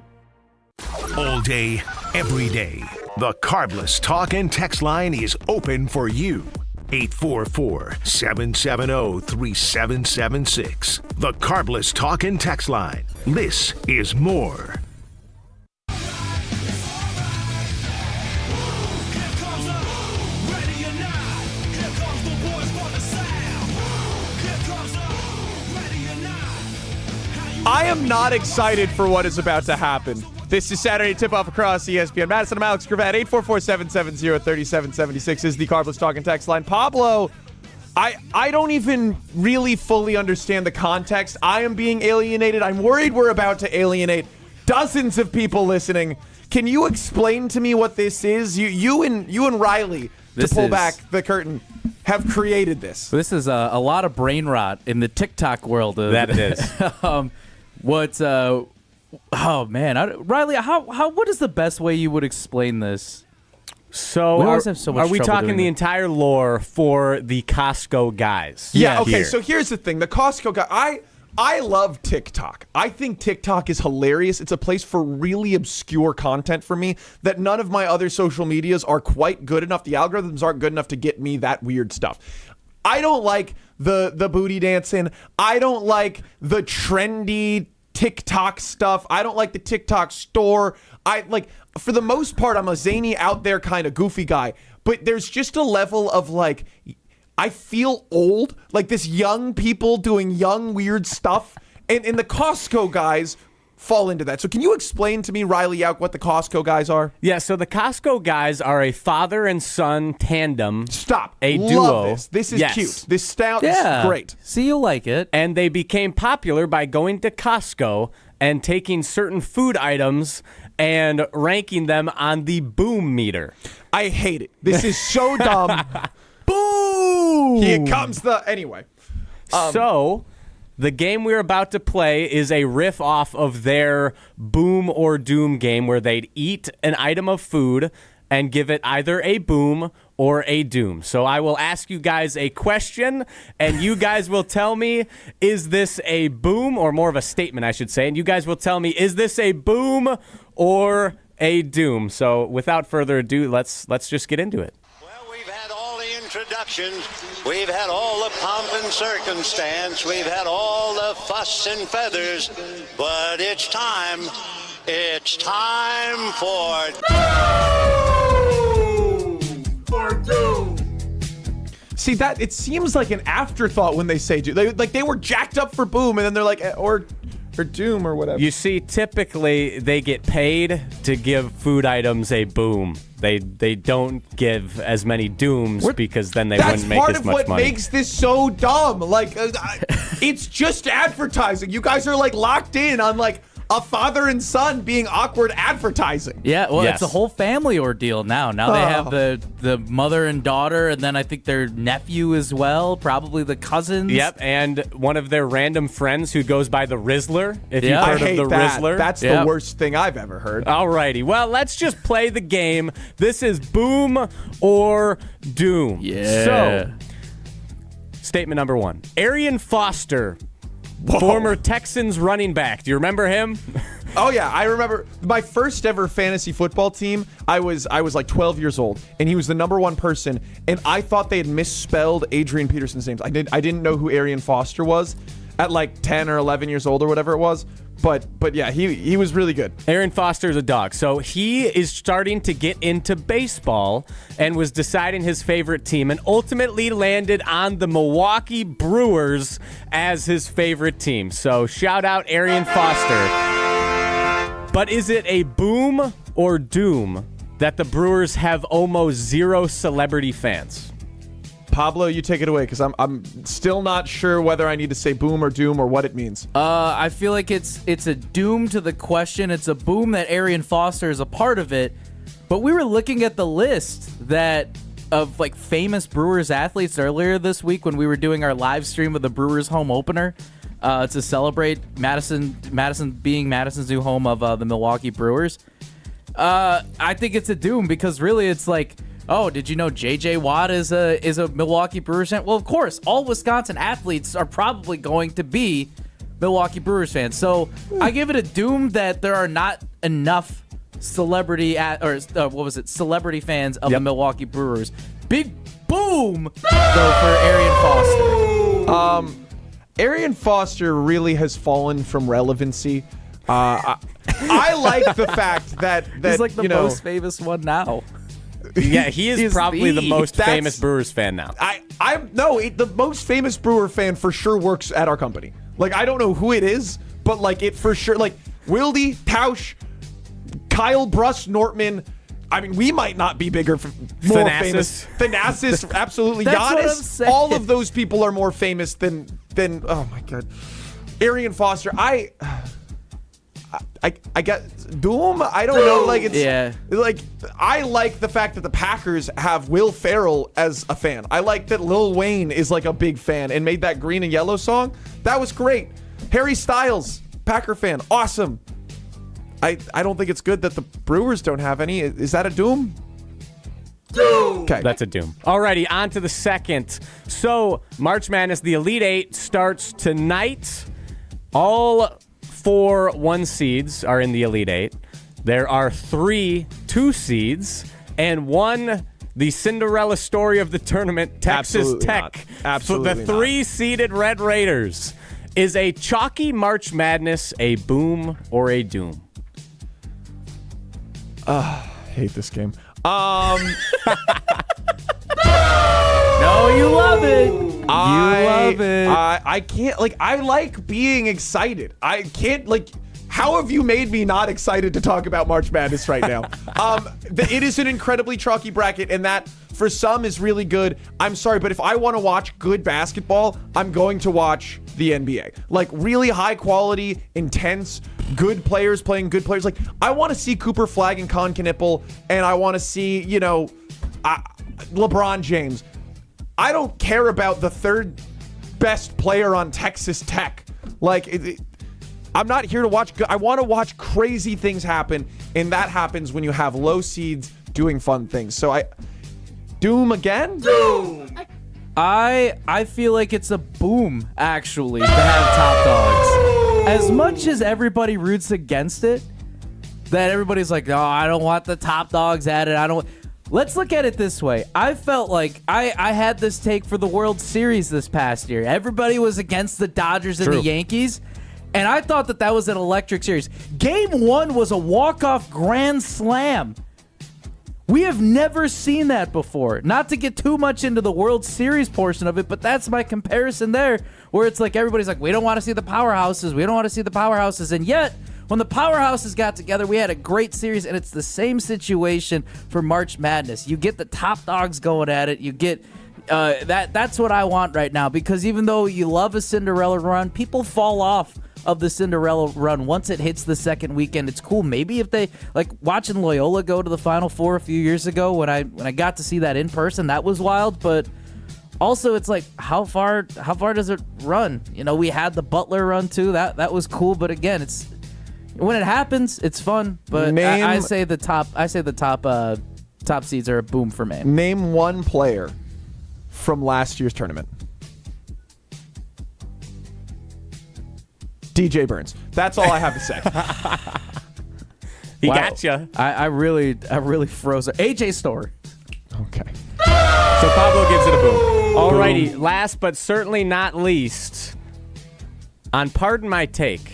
All day, every day, the Carbless Talk and Text line is open for you. 844-770-3776. The Carbless Talk and Text line. This is more. I am not excited for what is about to happen. This is Saturday Tip-Off across ESPN Madison. I'm Alex Gravatt. 844-770-3776 is the Carbless Talking text line. Pablo, I don't even really fully understand the context. I am being alienated. I'm worried we're about to alienate dozens of people listening. Can you explain to me what this is? You and Riley, to pull back the curtain, have created this. This is a lot of brain rot in the TikTok world. That it is. Oh man, Riley, what is the best way you would explain this? So we always have so much are we trouble talking doing the it. entire lore for the Costco guys? Yeah, okay, here. so here's the thing. The Costco guy, I love TikTok. I think TikTok is hilarious. It's a place for really obscure content for me that none of my other social medias are quite good enough. The algorithms aren't good enough to get me that weird stuff. I don't like the booty dancing. I don't like the trendy TikTok stuff. I don't like the TikTok store. For the most part, I'm a zany, out there kind of goofy guy. But there's just a level of I feel old, like this young people doing young, weird stuff. And the Costco guys fall into that. So can you explain to me, Riley Yauk, what the Costco guys are? Yeah, so the Costco guys are a father and son tandem. Stop. A Love duo. this. This is Yes. cute. This style is great. See, you like it. And they became popular by going to Costco and taking certain food items and ranking them on the boom meter. I hate it. This is so dumb. Boom! Here comes anyway. So the game we're about to play is a riff off of their boom or doom game where they'd eat an item of food and give it either a boom or a doom. So I will ask you guys a question, and you guys will tell me, is this a boom, or more of a statement, I should say, and you guys will tell me, is this a boom or a doom? So without further ado, let's just get into it. Introductions. We've had all the pomp and circumstance. We've had all the fuss and feathers. But it's time. It's time for doom. See, that it seems like an afterthought when they say doom. They were jacked up for boom, and then they're like, or doom or whatever. You see, typically they get paid to give food items a boom. They don't give as many dooms because then they wouldn't make as much money. That's part of what makes this so dumb. It's just advertising. You guys are locked in on a father and son being awkward advertising. Yeah, well, Yes. It's a whole family ordeal now. Now they have the mother and daughter, and then I think their nephew as well, probably the cousins. Yep, and one of their random friends who goes by the Rizzler. If you've I heard hate of the that. Rizzler. That's the worst thing I've ever heard. Alrighty, well, let's just play the game. This is boom or doom. Yeah. So, statement number one. Arian Foster, former Texans running back. Do you remember him? Oh yeah, I remember my first ever fantasy football team. I was 12 years old, and he was the number one person, and I thought they had misspelled Adrian Peterson's names. I didn't know who Arian Foster was at 10 or 11 years old or whatever it was. But yeah, he was really good. Arian Foster is a dog. So he is starting to get into baseball and was deciding his favorite team and ultimately landed on the Milwaukee Brewers as his favorite team. So shout out Arian Foster. But is it a boom or doom that the Brewers have almost zero celebrity fans? Pablo, you take it away, because I'm still not sure whether I need to say boom or doom or what it means. I feel like it's a doom to the question. It's a boom that Arian Foster is a part of it. But we were looking at the list of famous Brewers athletes earlier this week when we were doing our live stream of the Brewers home opener to celebrate Madison being Madison's new home of the Milwaukee Brewers. I think it's a doom because really it's oh, did you know J.J. Watt is a Milwaukee Brewers fan? Well, of course, all Wisconsin athletes are probably going to be Milwaukee Brewers fans. So I give it a doom that there are not enough celebrity fans of the Milwaukee Brewers. Big boom, though, for Arian Foster. Arian Foster really has fallen from relevancy. I like the fact that he's the most famous one now. Yeah, he is probably the most famous Brewers fan now. The most famous Brewer fan for sure works at our company. I don't know who it is, but it for sure. Wildy, Tausch, Kyle, Bruss, Nortman. I mean, we might not be more famous. Thanasis, absolutely. That's what I'm Giannis, saying. all of those people are more famous than oh my God. Arian Foster. I get Doom. I don't know. Like it's like I like the fact that the Packers have Will Ferrell as a fan. I like that Lil Wayne is like a big fan and made that Green and Yellow song. That was great. Harry Styles, Packer fan, awesome. I don't think it's good that the Brewers don't have any. Is that a Doom? Doom. Okay. That's a Doom. Alrighty, on to the second. So, March Madness, the Elite Eight starts tonight. All 4 1 seeds are in the Elite Eight. There are 3 2 seeds and 1, the Cinderella story of the tournament, Texas Absolutely Tech. not. Absolutely the 3-seeded Red Raiders. Is a chalky March Madness a boom or a doom? Hate this game. No, you love it. Love it. I can't, like, I like being excited. I can't, like, how have you made me not excited to talk about March Madness right now? It is an incredibly chalky bracket, and that, for some, is really good. I'm sorry, but if I want to watch good basketball, I'm going to watch the NBA. Like, really high quality, intense, good players playing good players. Like, I want to see Cooper Flagg and Con Knipple, and I want to see, LeBron James. I don't care about the third best player on Texas Tech. Like, I'm not here to watch. I want to watch crazy things happen, and that happens when you have low seeds doing fun things. So Doom again? Doom. I feel like it's a boom, actually, to have top dogs. As much as everybody roots against it, that everybody's like, oh, I don't want the top dogs added. Let's look at it this way. I felt like I had this take for the World Series this past year. Everybody was against the Dodgers and the Yankees, and I thought that was an electric series. Game 1 was a walk-off grand slam. We have never seen that before. Not to get too much into the World Series portion of it, but that's my comparison there, where it's like everybody's like, we don't want to see the powerhouses. We don't want to see the powerhouses. And yet, when the powerhouses got together, we had a great series, and it's the same situation for March Madness. You get the top dogs going at it. You get that's what I want right now, because even though you love a Cinderella run, people fall off of the Cinderella run once it hits the second weekend. It's cool. Maybe if they, like, watching Loyola go to the Final Four a few years ago, when I got to see that in person, that was wild. But also, it's like, how far does it run? We had the Butler run too. That was cool. But again, it's when it happens, it's fun. But I say the top seeds are a boom for me. Name one player from last year's tournament. DJ Burns. That's all I have to say. He gotcha. I really froze it. AJ Store. Okay. So Pablo gives it a boom. Alrighty, last but certainly not least, on Pardon My Take,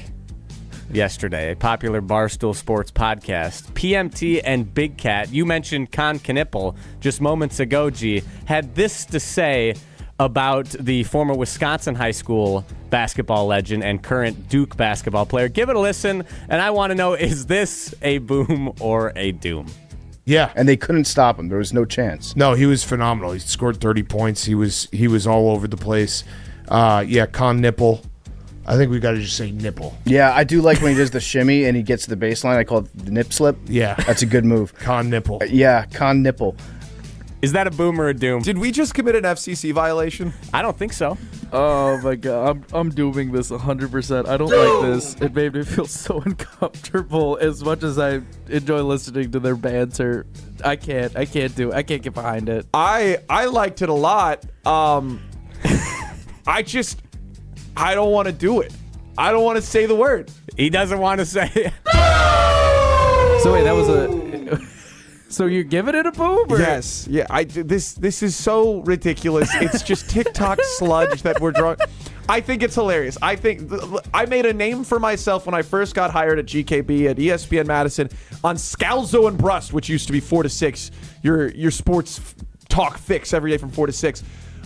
yesterday, a popular Barstool Sports podcast, PMT and Big Cat, you mentioned Con Knipple just moments ago, G, had this to say about the former Wisconsin high school basketball legend and current Duke basketball player. Give it a listen, and I want to know, is this a boom or a doom? Yeah. And they couldn't stop him. There was no chance. No, he was phenomenal. He scored 30 points. He was all over the place. Con Knipple. I think we got to just say nipple. Yeah, I do like when he does the shimmy and he gets to the baseline. I call it the nip slip. Yeah. That's a good move. Con Nipple. Con Nipple. Is that a boom or a doom? Did we just commit an FCC violation? I don't think so. Oh my god, I'm dooming this 100%. I don't like this. It made me feel so uncomfortable. As much as I enjoy listening to their banter, I can't get behind it. I liked it a lot. I don't want to do it. I don't want to say the word. He doesn't want to say it. So wait, that was a. So you're giving it a boom? Or? Yes. Yeah. This is so ridiculous. It's just TikTok sludge that we're drawing. I think it's hilarious. I think I made a name for myself when I first got hired at GKB at ESPN Madison on Scalzo and Brust, which used to be 4 to 6. Your sports talk fix every day from 4 to 6.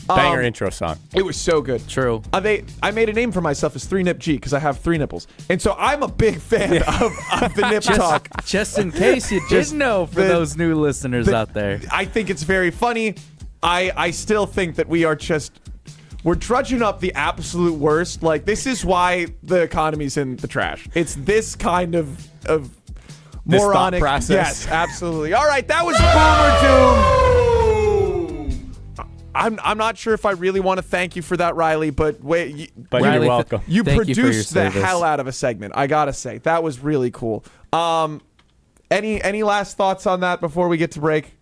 Banger intro song. It was so good. True. I made a name for myself as 3 Nip G because I have 3 nipples. And so I'm a big fan of the nip talk. Just in case you didn't know for those new listeners out there. I think it's very funny. I still think that we're trudging up the absolute worst. Like, this is why the economy's in the trash. It's this kind of this moronic thought process. Yes, absolutely. All right, that was Boomer Doom. I'm not sure if I really want to thank you for that, Riley, but Riley, you're welcome. You Thank you for produced your the service. hell out of a segment. I gotta say that was really cool. Any last thoughts on that before we get to break?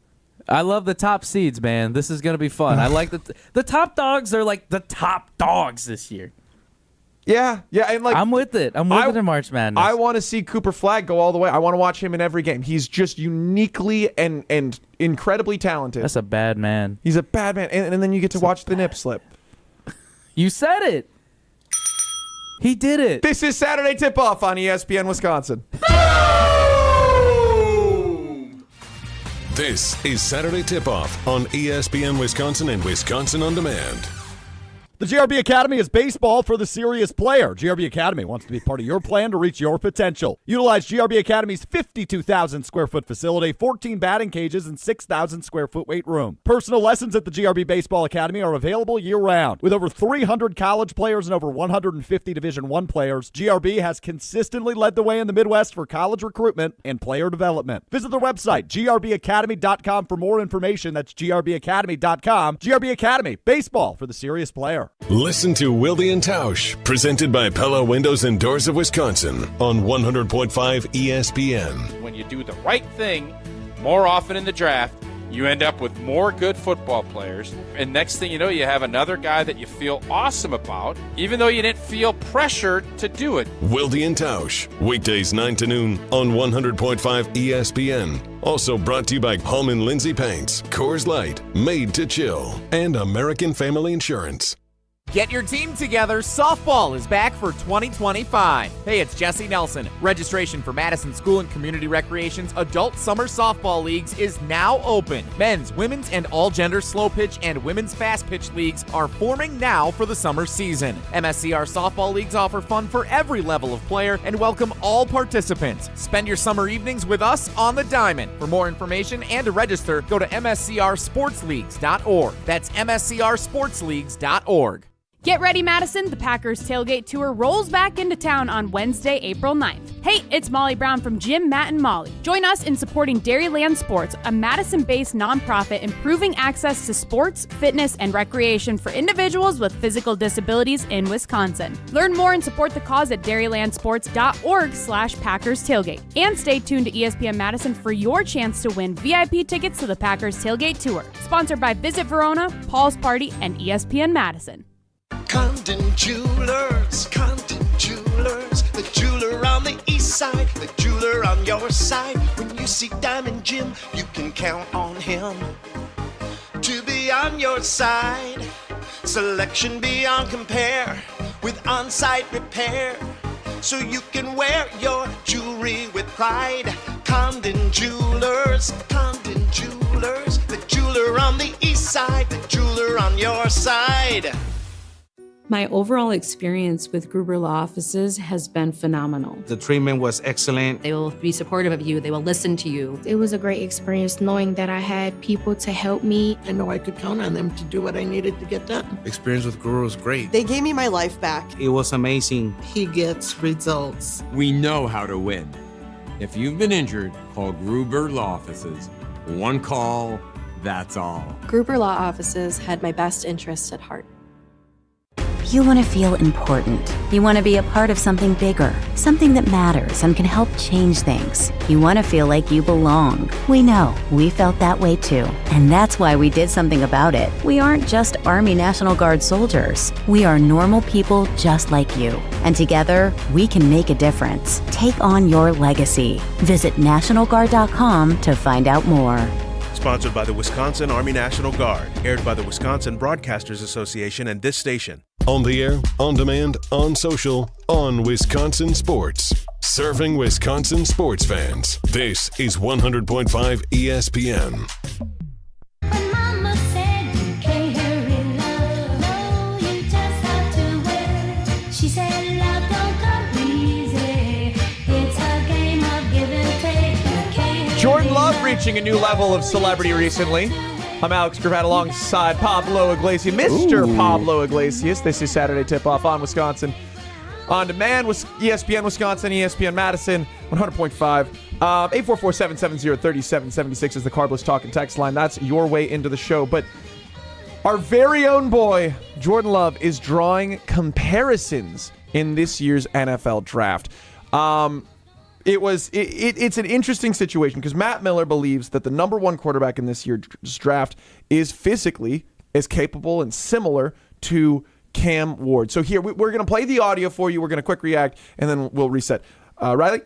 I love the top seeds, man. This is gonna be fun. I like the top dogs are like the top dogs this year. Yeah, and like I'm with it. I'm with it in March Madness. I want to see Cooper Flagg go all the way. I want to watch him in every game. He's just uniquely and incredibly talented. That's a bad man. He's a bad man, and then you get to watch the nip slip. You said it. He did it. This is Saturday Tip-Off on ESPN Wisconsin. This is Saturday Tip-Off on ESPN Wisconsin and Wisconsin On Demand. The GRB Academy is baseball for the serious player. GRB Academy wants to be part of your plan to reach your potential. Utilize GRB Academy's 52,000 square foot facility, 14 batting cages, and 6,000 square foot weight room. Personal lessons at the GRB Baseball Academy are available year-round. With over 300 college players and over 150 Division I players, GRB has consistently led the way in the Midwest for college recruitment and player development. Visit their website, grbacademy.com, for more information. That's grbacademy.com. GRB Academy, baseball for the serious player. Listen to Wilde and Tausch, presented by Pella Windows and Doors of Wisconsin on 100.5 ESPN. When you do the right thing more often in the draft, you end up with more good football players. And next thing you know, you have another guy that you feel awesome about, even though you didn't feel pressured to do it. Wilde and Tausch, weekdays 9 to noon on 100.5 ESPN. Also brought to you by Hallman Lindsay Paints, Coors Light, Made to Chill, and American Family Insurance. Get your team together. Softball is back for 2025. Hey, it's Jesse Nelson. Registration for Madison School and Community Recreation's Adult Summer Softball Leagues is now open. Men's, women's, and all-gender slow pitch and women's fast pitch leagues are forming now for the summer season. MSCR Softball Leagues offer fun for every level of player and welcome all participants. Spend your summer evenings with us on the diamond. For more information and to register, go to mscrsportsleagues.org. That's mscrsportsleagues.org. Get ready, Madison. The Packers Tailgate Tour rolls back into town on Wednesday, April 9th. Hey, it's Molly Brown from Jim, Matt, and Molly. Join us in supporting Dairyland Sports, a Madison-based nonprofit improving access to sports, fitness, and recreation for individuals with physical disabilities in Wisconsin. Learn more and support the cause at dairylandsports.org/Packers Tailgate. And stay tuned to ESPN Madison for your chance to win VIP tickets to the Packers Tailgate Tour. Sponsored by Visit Verona, Paul's Party, and ESPN Madison. Condon Jewelers, the jeweler on the east side, the jeweler on your side. When you see Diamond Jim, you can count on him to be on your side. Selection beyond compare with on-site repair, so you can wear your jewelry with pride. Condon Jewelers, the jeweler on the east side, the jeweler on your side. My overall experience with Gruber Law Offices has been phenomenal. The treatment was excellent. They will be supportive of you. They will listen to you. It was a great experience knowing that I had people to help me. I know I could count on them to do what I needed to get done. Experience with Gruber was great. They gave me my life back. It was amazing. He gets results. We know how to win. If you've been injured, call Gruber Law Offices. One call, that's all. Gruber Law Offices had my best interests at heart. You want to feel important. You want to be a part of something bigger, something that matters and can help change things. You want to feel like you belong. We know. We felt that way too. And that's why we did something about it. We aren't just Army National Guard soldiers. We are normal people just like you. And together, we can make a difference. Take on your legacy. Visit NationalGuard.com to find out more. Sponsored by the Wisconsin Army National Guard. Aired by the Wisconsin Broadcasters Association and this station. On the air, on demand, on social, on Wisconsin Sports. Serving Wisconsin sports fans. This is 100.5 ESPN. When Mama said you can't hurry love. reaching a new level of celebrity recently. I'm Alex Gravatt alongside Pablo Iglesias, Mr. Pablo Iglesias. This is Saturday Tip-Off on Wisconsin On Demand with ESPN Wisconsin, ESPN Madison, 100.5. 844-770-3776 is the Carbless Talk and Text line. That's your way into the show. But our very own boy, Jordan Love, is drawing comparisons in this year's NFL draft. It's an interesting situation because Matt Miller believes that the number one quarterback in this year's draft is physically as capable and similar to Cam Ward. So here, we're going to play the audio for you. We're going to quick react, and then we'll reset. Riley?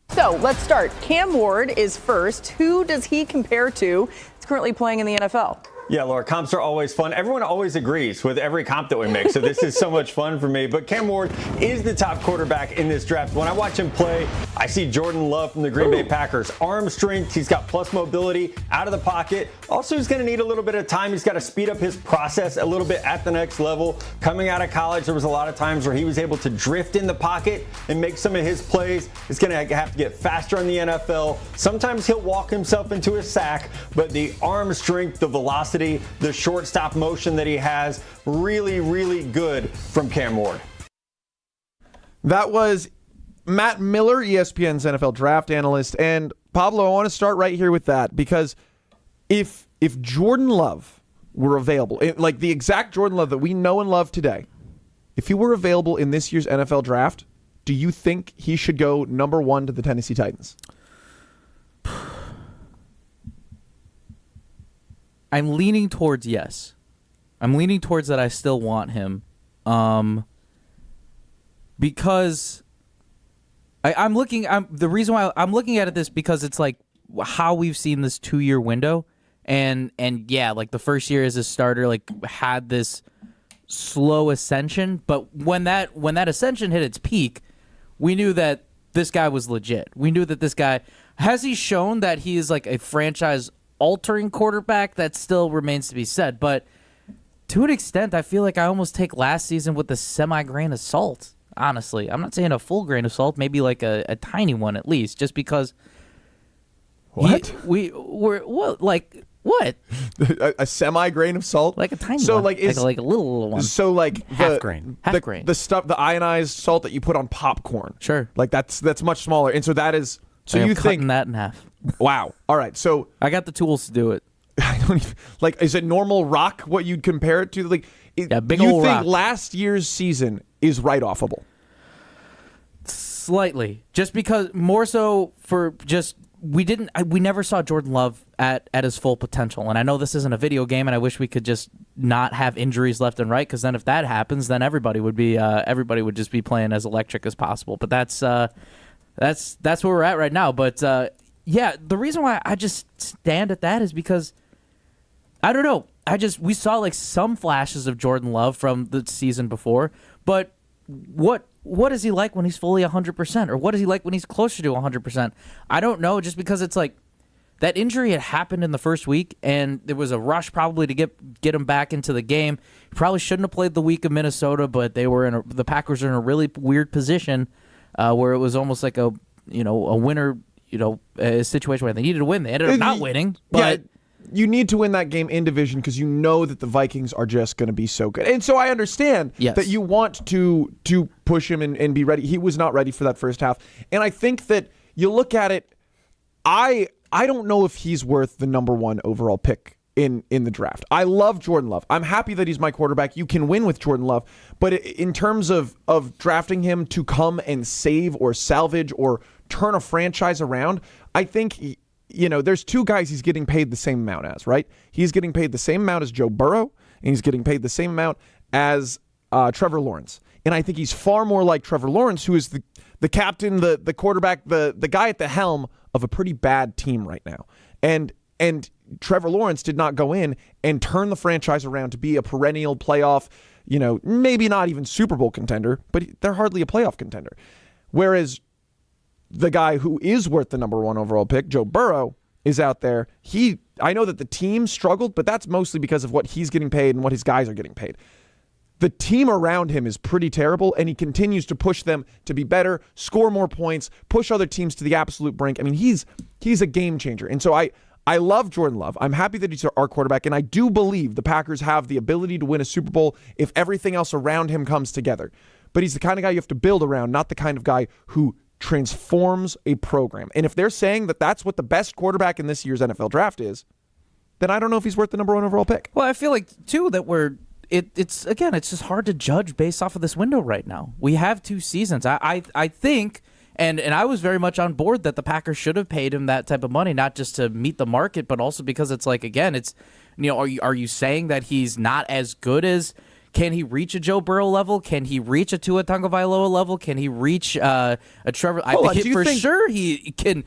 So let's start. Cam Ward is first. Who does he compare to? He's currently playing in the NFL. Yeah, Laura, comps are always fun. Everyone always agrees with every comp that we make, so this is so much fun for me. But Cam Ward is the top quarterback in this draft. When I watch him play, I see Jordan Love from the Green Bay Packers. Arm strength, he's got plus mobility out of the pocket. Also, he's going to need a little bit of time. He's got to speed up his process a little bit at the next level. Coming out of college, there was a lot of times where he was able to drift in the pocket and make some of his plays. He's going to have to get faster in the NFL. Sometimes he'll walk himself into a sack, but the arm strength, the velocity, the short stop motion that he has, really, really good from Cam Ward. That was Matt Miller, ESPN's NFL draft analyst. And Pablo, I want to start right here with that because if Jordan Love were available, like the exact Jordan Love that we know and love today, if he were available in this year's NFL draft, do you think he should go number one to the Tennessee Titans? I'm leaning towards yes. I'm leaning towards that I still want him. Because the reason why I'm looking at this because it's like how we've seen this 2-year window. And yeah, like the first year as a starter, like had this slow ascension. But when that ascension hit its peak, we knew that this guy was legit. We knew that this guy, has he shown that he is like a franchise altering quarterback? That still remains to be said, but to an extent I feel like I almost take last season with a semi-grain of salt, honestly. I'm not saying a full grain of salt, maybe like a tiny one at least, just because what a semi-grain of salt, like a tiny so one. Like is like a little one, so like half grain, the stuff, the ionized salt that you put on popcorn, sure, like that's much smaller, and so that is so like you I'm think cutting that in half. Wow. All right. So I got the tools to do it. I don't even, like, is it normal rock what you'd compare it to? Like, yeah, big you old think rock. Last year's season is write-offable? Slightly, just because more so for just we never saw Jordan Love at his full potential, and I know this isn't a video game, and I wish we could just not have injuries left and right, because then if that happens, then everybody would just be playing as electric as possible. But that's where we're at right now. But yeah, the reason why I just stand at that is because I don't know. We saw like some flashes of Jordan Love from the season before, but what is he like when he's fully 100%, or what is he like when he's closer to 100%? I don't know. Just because it's like that injury had happened in the first week, and there was a rush probably to get him back into the game. He probably shouldn't have played the week of Minnesota, but the Packers are in a really weird position where it was almost like a winner. A situation where they needed to win. They ended up not winning, but you need to win that game in division because you know that the Vikings are just going to be so good. And so I understand that you want to push him and be ready. He was not ready for that first half. And I think that you look at it, I don't know if he's worth the number one overall pick in the draft. I love Jordan Love. I'm happy that he's my quarterback. You can win with Jordan Love. But in terms of drafting him to come and save or salvage or turn a franchise around, I think, there's two guys he's getting paid the same amount as, right? He's getting paid the same amount as Joe Burrow, and he's getting paid the same amount as Trevor Lawrence. And I think he's far more like Trevor Lawrence, who is the captain, the quarterback, the guy at the helm of a pretty bad team right now. And Trevor Lawrence did not go in and turn the franchise around to be a perennial playoff, maybe not even Super Bowl contender, but they're hardly a playoff contender. Whereas the guy who is worth the number one overall pick, Joe Burrow, is out there. I know that the team struggled, but that's mostly because of what he's getting paid and what his guys are getting paid. the team around him is pretty terrible, and he continues to push them to be better, score more points, push other teams to the absolute brink. I mean, he's a game changer. And so I love Jordan Love. I'm happy that he's our quarterback, and I do believe the Packers have the ability to win a Super Bowl if everything else around him comes together. But he's the kind of guy you have to build around, not the kind of guy who transforms a program. And if they're saying that that's what the best quarterback in this year's NFL draft is, then I don't know if he's worth the number 1 overall pick. Well, I feel like, too, that it's just hard to judge based off of this window right now. We have 2 seasons. I think, and I was very much on board that the Packers should have paid him that type of money, not just to meet the market, but also because it's like, again, it's, are you saying that he's not as good as, can he reach a Joe Burrow level? Can he reach a Tua Tagovailoa level? Can he reach a Trevor? I think for sure he can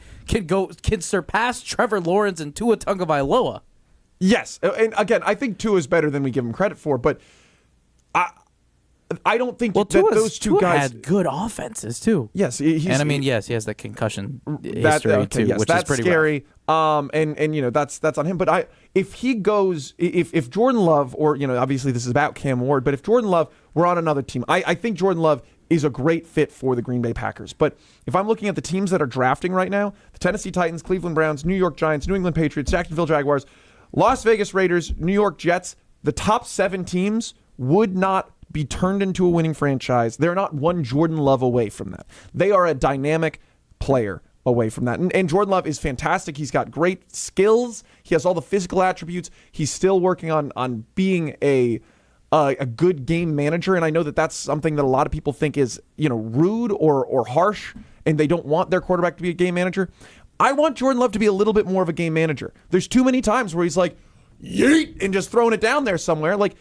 surpass Trevor Lawrence and Tua Tagovailoa. Yes, and again, I think Tua is better than we give him credit for, but I don't think that those two guys had good offenses too. Yes, yes, he has that concussion history too, yes, which that's is pretty scary. rough. And that's on him. But if he goes, if Jordan Love, or obviously this is about Cam Ward, but if Jordan Love were on another team, I think Jordan Love is a great fit for the Green Bay Packers. But if I'm looking at the teams that are drafting right now, the Tennessee Titans, Cleveland Browns, New York Giants, New England Patriots, Jacksonville Jaguars, Las Vegas Raiders, New York Jets, the top 7 teams would not be turned into a winning franchise. They're not one Jordan Love away from that. They are a dynamic player away from that. And Jordan Love is fantastic. He's got great skills. He has all the physical attributes. He's still working on being a good game manager. And I know that that's something that a lot of people think is, rude or harsh, and they don't want their quarterback to be a game manager. I want Jordan Love to be a little bit more of a game manager. There's too many times where he's like, yeet, and just throwing it down there somewhere. Like,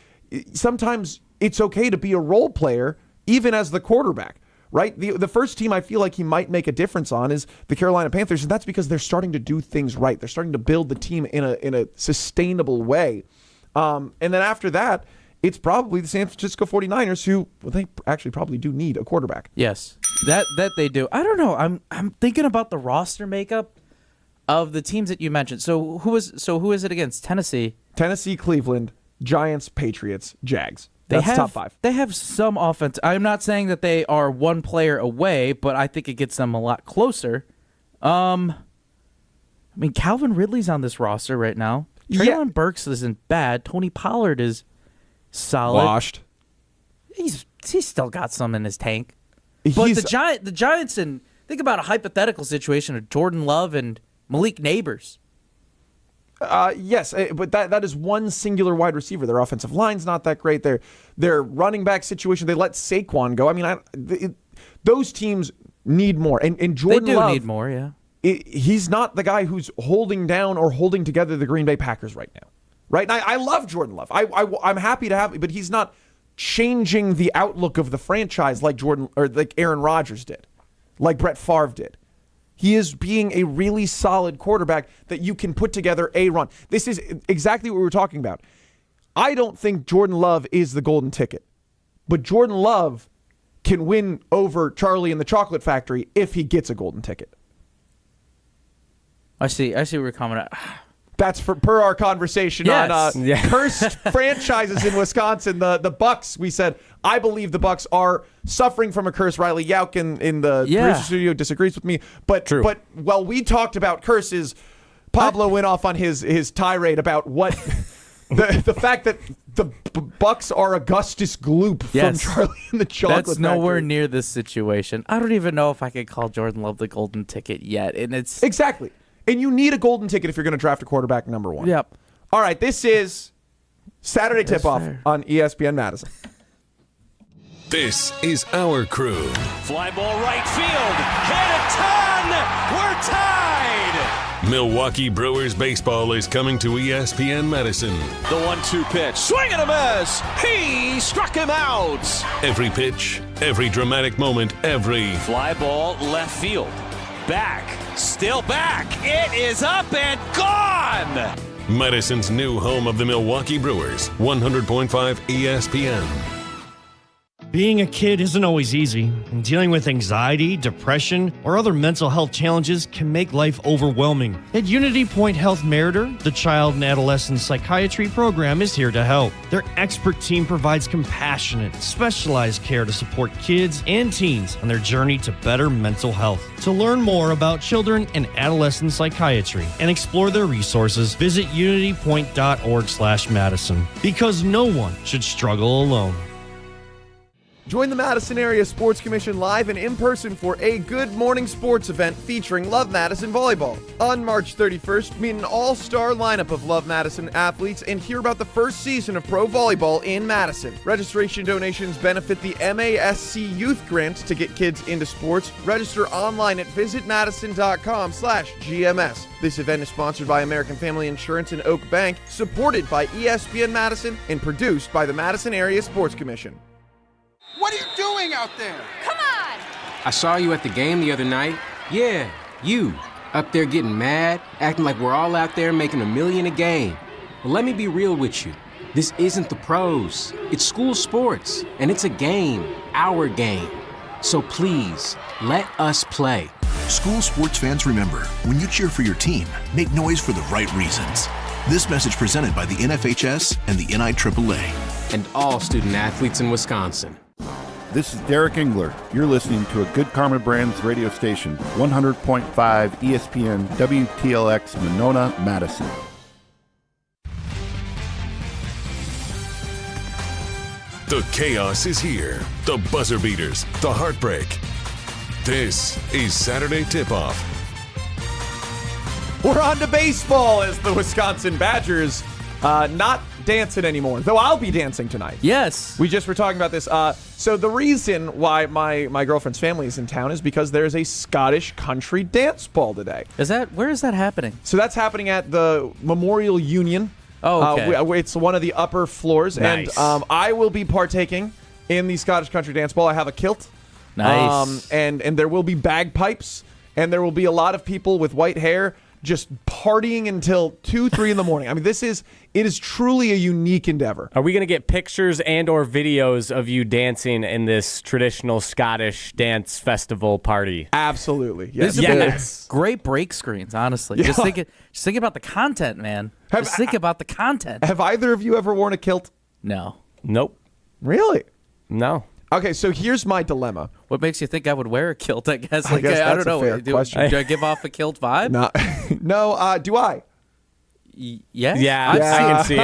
sometimes it's okay to be a role player, even as the quarterback, right? The first team I feel like he might make a difference on is the Carolina Panthers, and that's because they're starting to do things right. They're starting to build the team in a sustainable way. And then after that, it's probably the San Francisco 49ers who, they actually probably do need a quarterback. Yes, that they do. I don't know. I'm thinking about the roster makeup of the teams that you mentioned. So who is it against? Tennessee, Cleveland, Giants, Patriots, Jags. That's top 5. They have some offense. I'm not saying that they are one player away, but I think it gets them a lot closer. Calvin Ridley's on this roster right now. Treylon Burks isn't bad. Tony Pollard is solid. Washed. He's still got some in his tank. But the Giants, and think about a hypothetical situation of Jordan Love and Malik Neighbors. Yes, but that is one singular wide receiver. Their offensive line's not that great. Their running back situation, they let Saquon go. Those teams need more. And Jordan Love, need more, yeah. He's not the guy who's holding down or holding together the Green Bay Packers right now. Right? And I love Jordan Love. I'm happy to have, but he's not changing the outlook of the franchise like Aaron Rodgers did, like Brett Favre did. He is being a really solid quarterback that you can put together a run. This is exactly what we were talking about. I don't think Jordan Love is the golden ticket, but Jordan Love can win over Charlie and the Chocolate Factory if he gets a golden ticket. I see where you're coming at. That's per our conversation on cursed franchises in Wisconsin. The Bucks, we said, I believe the Bucks are suffering from a curse. Riley Yauk in the producer studio disagrees with me. But while we talked about curses, Pablo went off on his tirade about what the fact that the Bucks are Augustus Gloop from Charlie and the Chocolate That's Factory. nowhere near this situation. I don't even know if I could call Jordan Love the golden ticket yet. And it's exactly. And you need a golden ticket if you're going to draft a quarterback number 1. Yep. All right, this is Saturday Tip-Off on ESPN Madison. This is our crew. Fly ball right field. Hit a ton. We're tied. Milwaukee Brewers baseball is coming to ESPN Madison. The 1-2 pitch. Swing and a miss. He struck him out. Every pitch, every dramatic moment, every fly ball left field. Back. Still back. It is up and gone. Madison's new home of the Milwaukee Brewers, 100.5 ESPN. Being a kid isn't always easy, and dealing with anxiety, depression, or other mental health challenges can make life overwhelming. At Unity Point Health Meritor, the Child and Adolescent Psychiatry program is here to help. Their expert team provides compassionate, specialized care to support kids and teens on their journey to better mental health. To learn more about children and adolescent psychiatry and explore their resources, visit unitypoint.org/Madison. Because no one should struggle alone. Join the Madison Area Sports Commission live and in person for a Good Morning Sports event featuring Love Madison Volleyball. On March 31st, meet an all-star lineup of Love Madison athletes and hear about the first season of pro volleyball in Madison. Registration donations benefit the MASC Youth Grant to get kids into sports. Register online at visitmadison.com/GMS. This event is sponsored by American Family Insurance and Oak Bank, supported by ESPN Madison, and produced by the Madison Area Sports Commission. What are you doing out there? Come on! I saw you at the game the other night. Yeah, you. Up there getting mad, acting like we're all out there making $1 million a game. Well, let me be real with you. This isn't the pros. It's school sports, and it's a game, our game. So please, let us play. School sports fans, remember, when you cheer for your team, make noise for the right reasons. This message presented by the NFHS and the NIAAA. And all student athletes in Wisconsin. This is Derek Engler. You're listening to a Good Karma Brands radio station, 100.5 ESPN WTLX Monona, Madison. The chaos is here. The buzzer beaters, the heartbreak. This is Saturday Tip-Off. We're on to baseball as the Wisconsin Badgers not dancing anymore, though I'll be dancing tonight. Yes. We just were talking about this. So the reason why my girlfriend's family is in town is because there's a Scottish country dance ball today. Where is that happening? So that's happening at the Memorial Union. Oh, okay. It's one of the upper floors. Nice. And I will be partaking in the Scottish country dance ball. I have a kilt. Nice. And there will be bagpipes, and there will be a lot of people with white hair just partying until 2-3 in the morning. I mean, it is truly a unique endeavor. Are we going to get pictures and or videos of you dancing in this traditional Scottish dance festival party? Absolutely. Yes. Yes. Great break screens, honestly. Yeah. Just think about the content, man. Think about the content. Have either of you ever worn a kilt? No. Nope. Really? No. Okay, so here's my dilemma. What makes you think I would wear a kilt? I guess. I don't know. fair question. Do I give off a kilt vibe? No. Do I? Yes. Yeah, I can see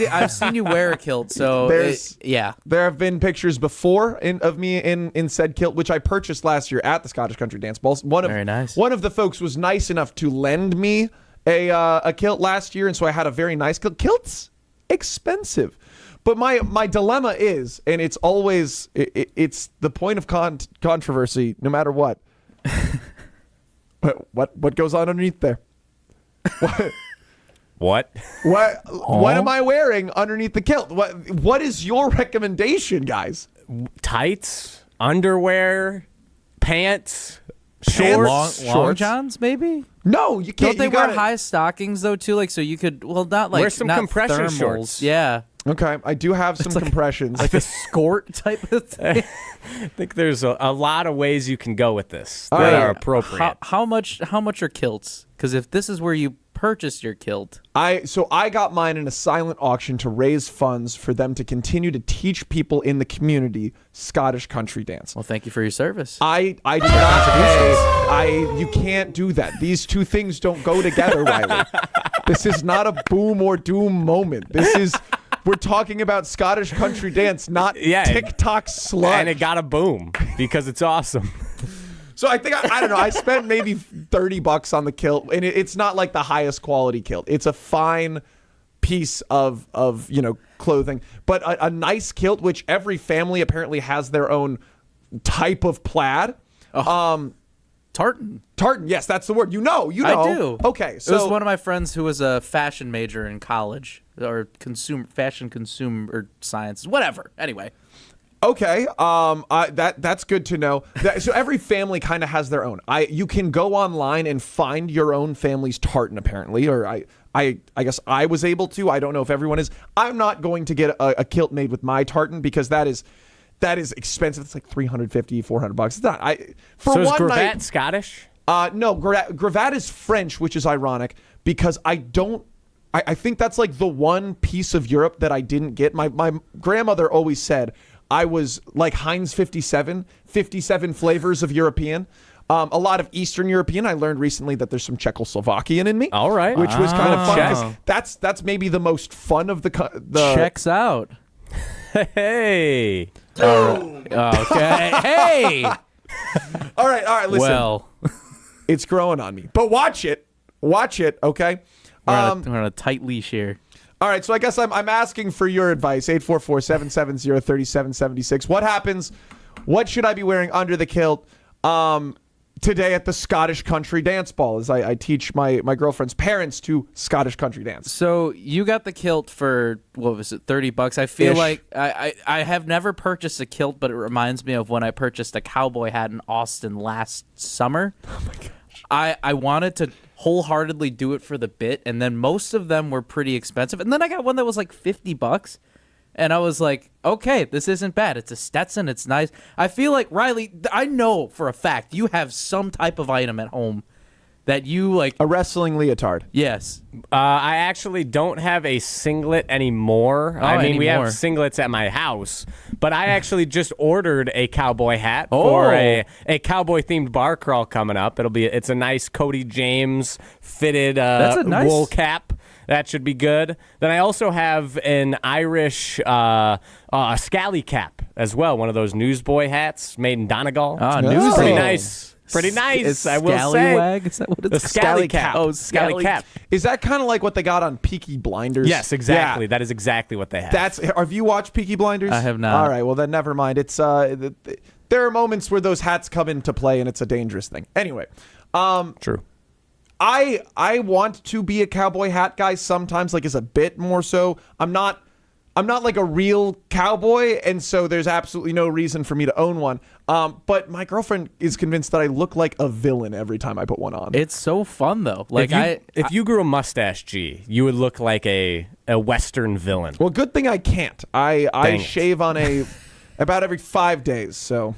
it. I've seen you wear a kilt, so there have been pictures before of me in said kilt, which I purchased last year at the Scottish Country Dance Balls. Very nice. One of the folks was nice enough to lend me a kilt last year, and so I had a very nice kilt. Kilt's expensive. But my dilemma is, and it's always, it's the point of controversy, no matter what. What goes on underneath there? What? What am I wearing underneath the kilt? What is your recommendation, guys? Tights, underwear, pants, shorts, long johns, maybe. No, you can't. Don't they wear high stockings though too? Like so you could not like wear some not compression thermals. shorts. Yeah. Okay, I do have some compressions. Like a skort type of thing. I think there's a lot of ways you can go with this that are appropriate. How much are kilts? Because if this is where you purchased your kilt. I got mine in a silent auction to raise funds for them to continue to teach people in the community Scottish country dance. Well, thank you for your service. I did not pay. You can't do that. These two things don't go together, Riley. This is not a boom or doom moment. We're talking about Scottish country dance, not TikTok sludge. And it got a boom because it's awesome. So I think, I don't know, I spent maybe $30 on the kilt, and it's not like the highest quality kilt. It's a fine piece of clothing, but a nice kilt, which every family apparently has their own type of plaid. Tartan. Tartan, yes, that's the word. You know. I do. Okay, so it was one of my friends who was a fashion major in college, or fashion consumer science, whatever. Anyway. Okay, that's good to know. So every family kind of has their own. You can go online and find your own family's tartan, apparently, or I guess I was able to. I don't know if everyone is. I'm not going to get a kilt made with my tartan because that is that is expensive. It's like $350, $400. It's not. So is one Gravatt night, Scottish? No, Gravatt is French, which is ironic because I think that's like the one piece of Europe that I didn't get. My grandmother always said I was like Heinz 57 flavors of European. A lot of Eastern European. I learned recently that there's some Czechoslovakian in me. All right. Which was kind of fun because that's maybe the most fun of the checks out. Hey. Okay. Hey. All right. Listen. Well, it's growing on me, but watch it. Okay. We're on a tight leash here. All right, so I guess I'm asking for your advice. 844-770-3776. What happens? What should I be wearing under the kilt today at the Scottish Country Dance Ball as I teach my girlfriend's parents to Scottish Country Dance? So you got the kilt for, what was it, $30? I feel like I have never purchased a kilt, but it reminds me of when I purchased a cowboy hat in Austin last summer. Oh, my gosh. I wanted to wholeheartedly do it for the bit, and then most of them were pretty expensive. And then I got one that was like $50, and I was like, okay, this isn't bad. It's a Stetson. It's nice. I feel like, Riley, I know for a fact you have some type of item at home that you like. A wrestling leotard. Yes. I actually don't have a singlet anymore. We have singlets at my house, but I actually just ordered a cowboy hat for a cowboy-themed bar crawl coming up. It's a nice Cody James fitted wool cap. That should be good. Then I also have an Irish scally cap as well, one of those newsboy hats made in Donegal. Newsboy. Pretty nice. Pretty nice, I will say. Scallywag? Is that what it's called? Scally cap. Oh, Scally cap. Is that kind of like what they got on Peaky Blinders? Yes, exactly. Yeah. That is exactly what they have. Have you watched Peaky Blinders? I have not. All right, well then never mind. It's there are moments where those hats come into play and it's a dangerous thing. Anyway, true. I want to be a cowboy hat guy sometimes, like as a bit more so. I'm not like a real cowboy, and so there's absolutely no reason for me to own one. But my girlfriend is convinced that I look like a villain every time I put one on. It's so fun though. Like if you grew a mustache, you would look like a Western villain. Well, good thing I can't. I shave on about every 5 days, so.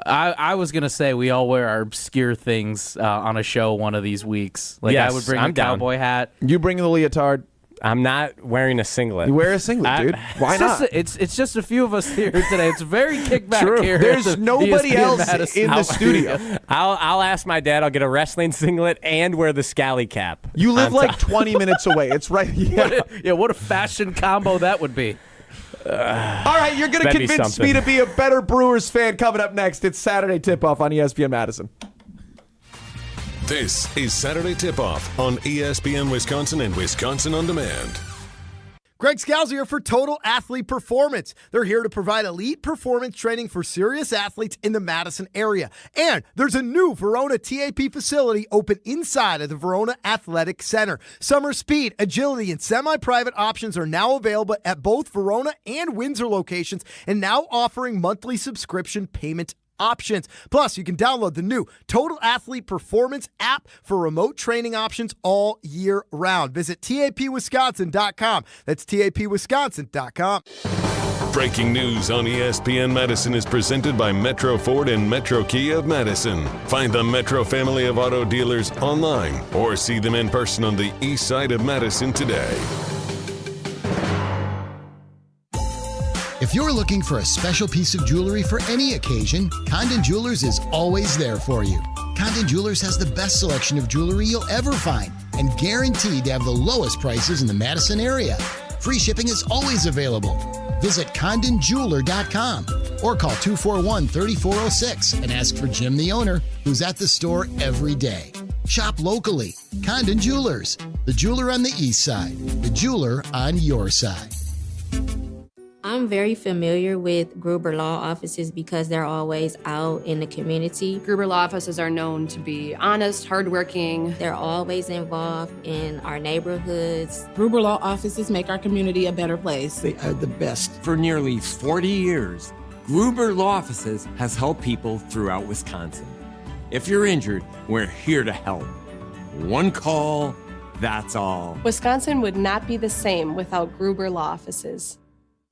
I was going to say we all wear our obscure things on a show one of these weeks. Like yes, I would bring a cowboy hat. You bring the leotard. I'm not wearing a singlet. You wear a singlet, dude. Why not? It's just a few of us here today. It's very kickback True. here. There's nobody ESPN else Madison. in the studio. I'll ask my dad. I'll get a wrestling singlet and wear the scally cap. You live like 20 minutes away. It's right. Yeah. What a fashion combo that would be. All right, you're going to convince me to be a better Brewers fan coming up next. It's Saturday Tip-Off on ESPN Madison. This is Saturday Tip-Off on ESPN Wisconsin and Wisconsin On Demand. Greg Scalzi here for Total Athlete Performance. They're here to provide elite performance training for serious athletes in the Madison area. And there's a new Verona TAP facility open inside of the Verona Athletic Center. Summer speed, agility, and semi-private options are now available at both Verona and Windsor locations and now offering monthly subscription payment options. Plus, you can download the new Total Athlete Performance app for remote training options all year round. Visit tapwisconsin.com. That's tapwisconsin.com. Breaking news on ESPN Madison is presented by Metro Ford and Metro Kia of Madison. Find the Metro family of auto dealers online or see them in person on the east side of Madison today. If you're looking for a special piece of jewelry for any occasion, Condon Jewelers is always there for you. Condon Jewelers has the best selection of jewelry you'll ever find and guaranteed to have the lowest prices in the Madison area. Free shipping is always available. Visit CondonJeweler.com or call 241-3406 and ask for Jim, the owner, who's at the store every day. Shop locally. Condon Jewelers, the jeweler on the east side, the jeweler on your side. I'm very familiar with Gruber Law offices because they're always out in the community. Gruber Law offices are known to be honest, hardworking. They're always involved in our neighborhoods. Gruber Law offices make our community a better place. They are the best. For nearly 40 years, Gruber Law Offices has helped people throughout Wisconsin. If you're injured, we're here to help. One call, that's all. Wisconsin would not be the same without Gruber Law offices.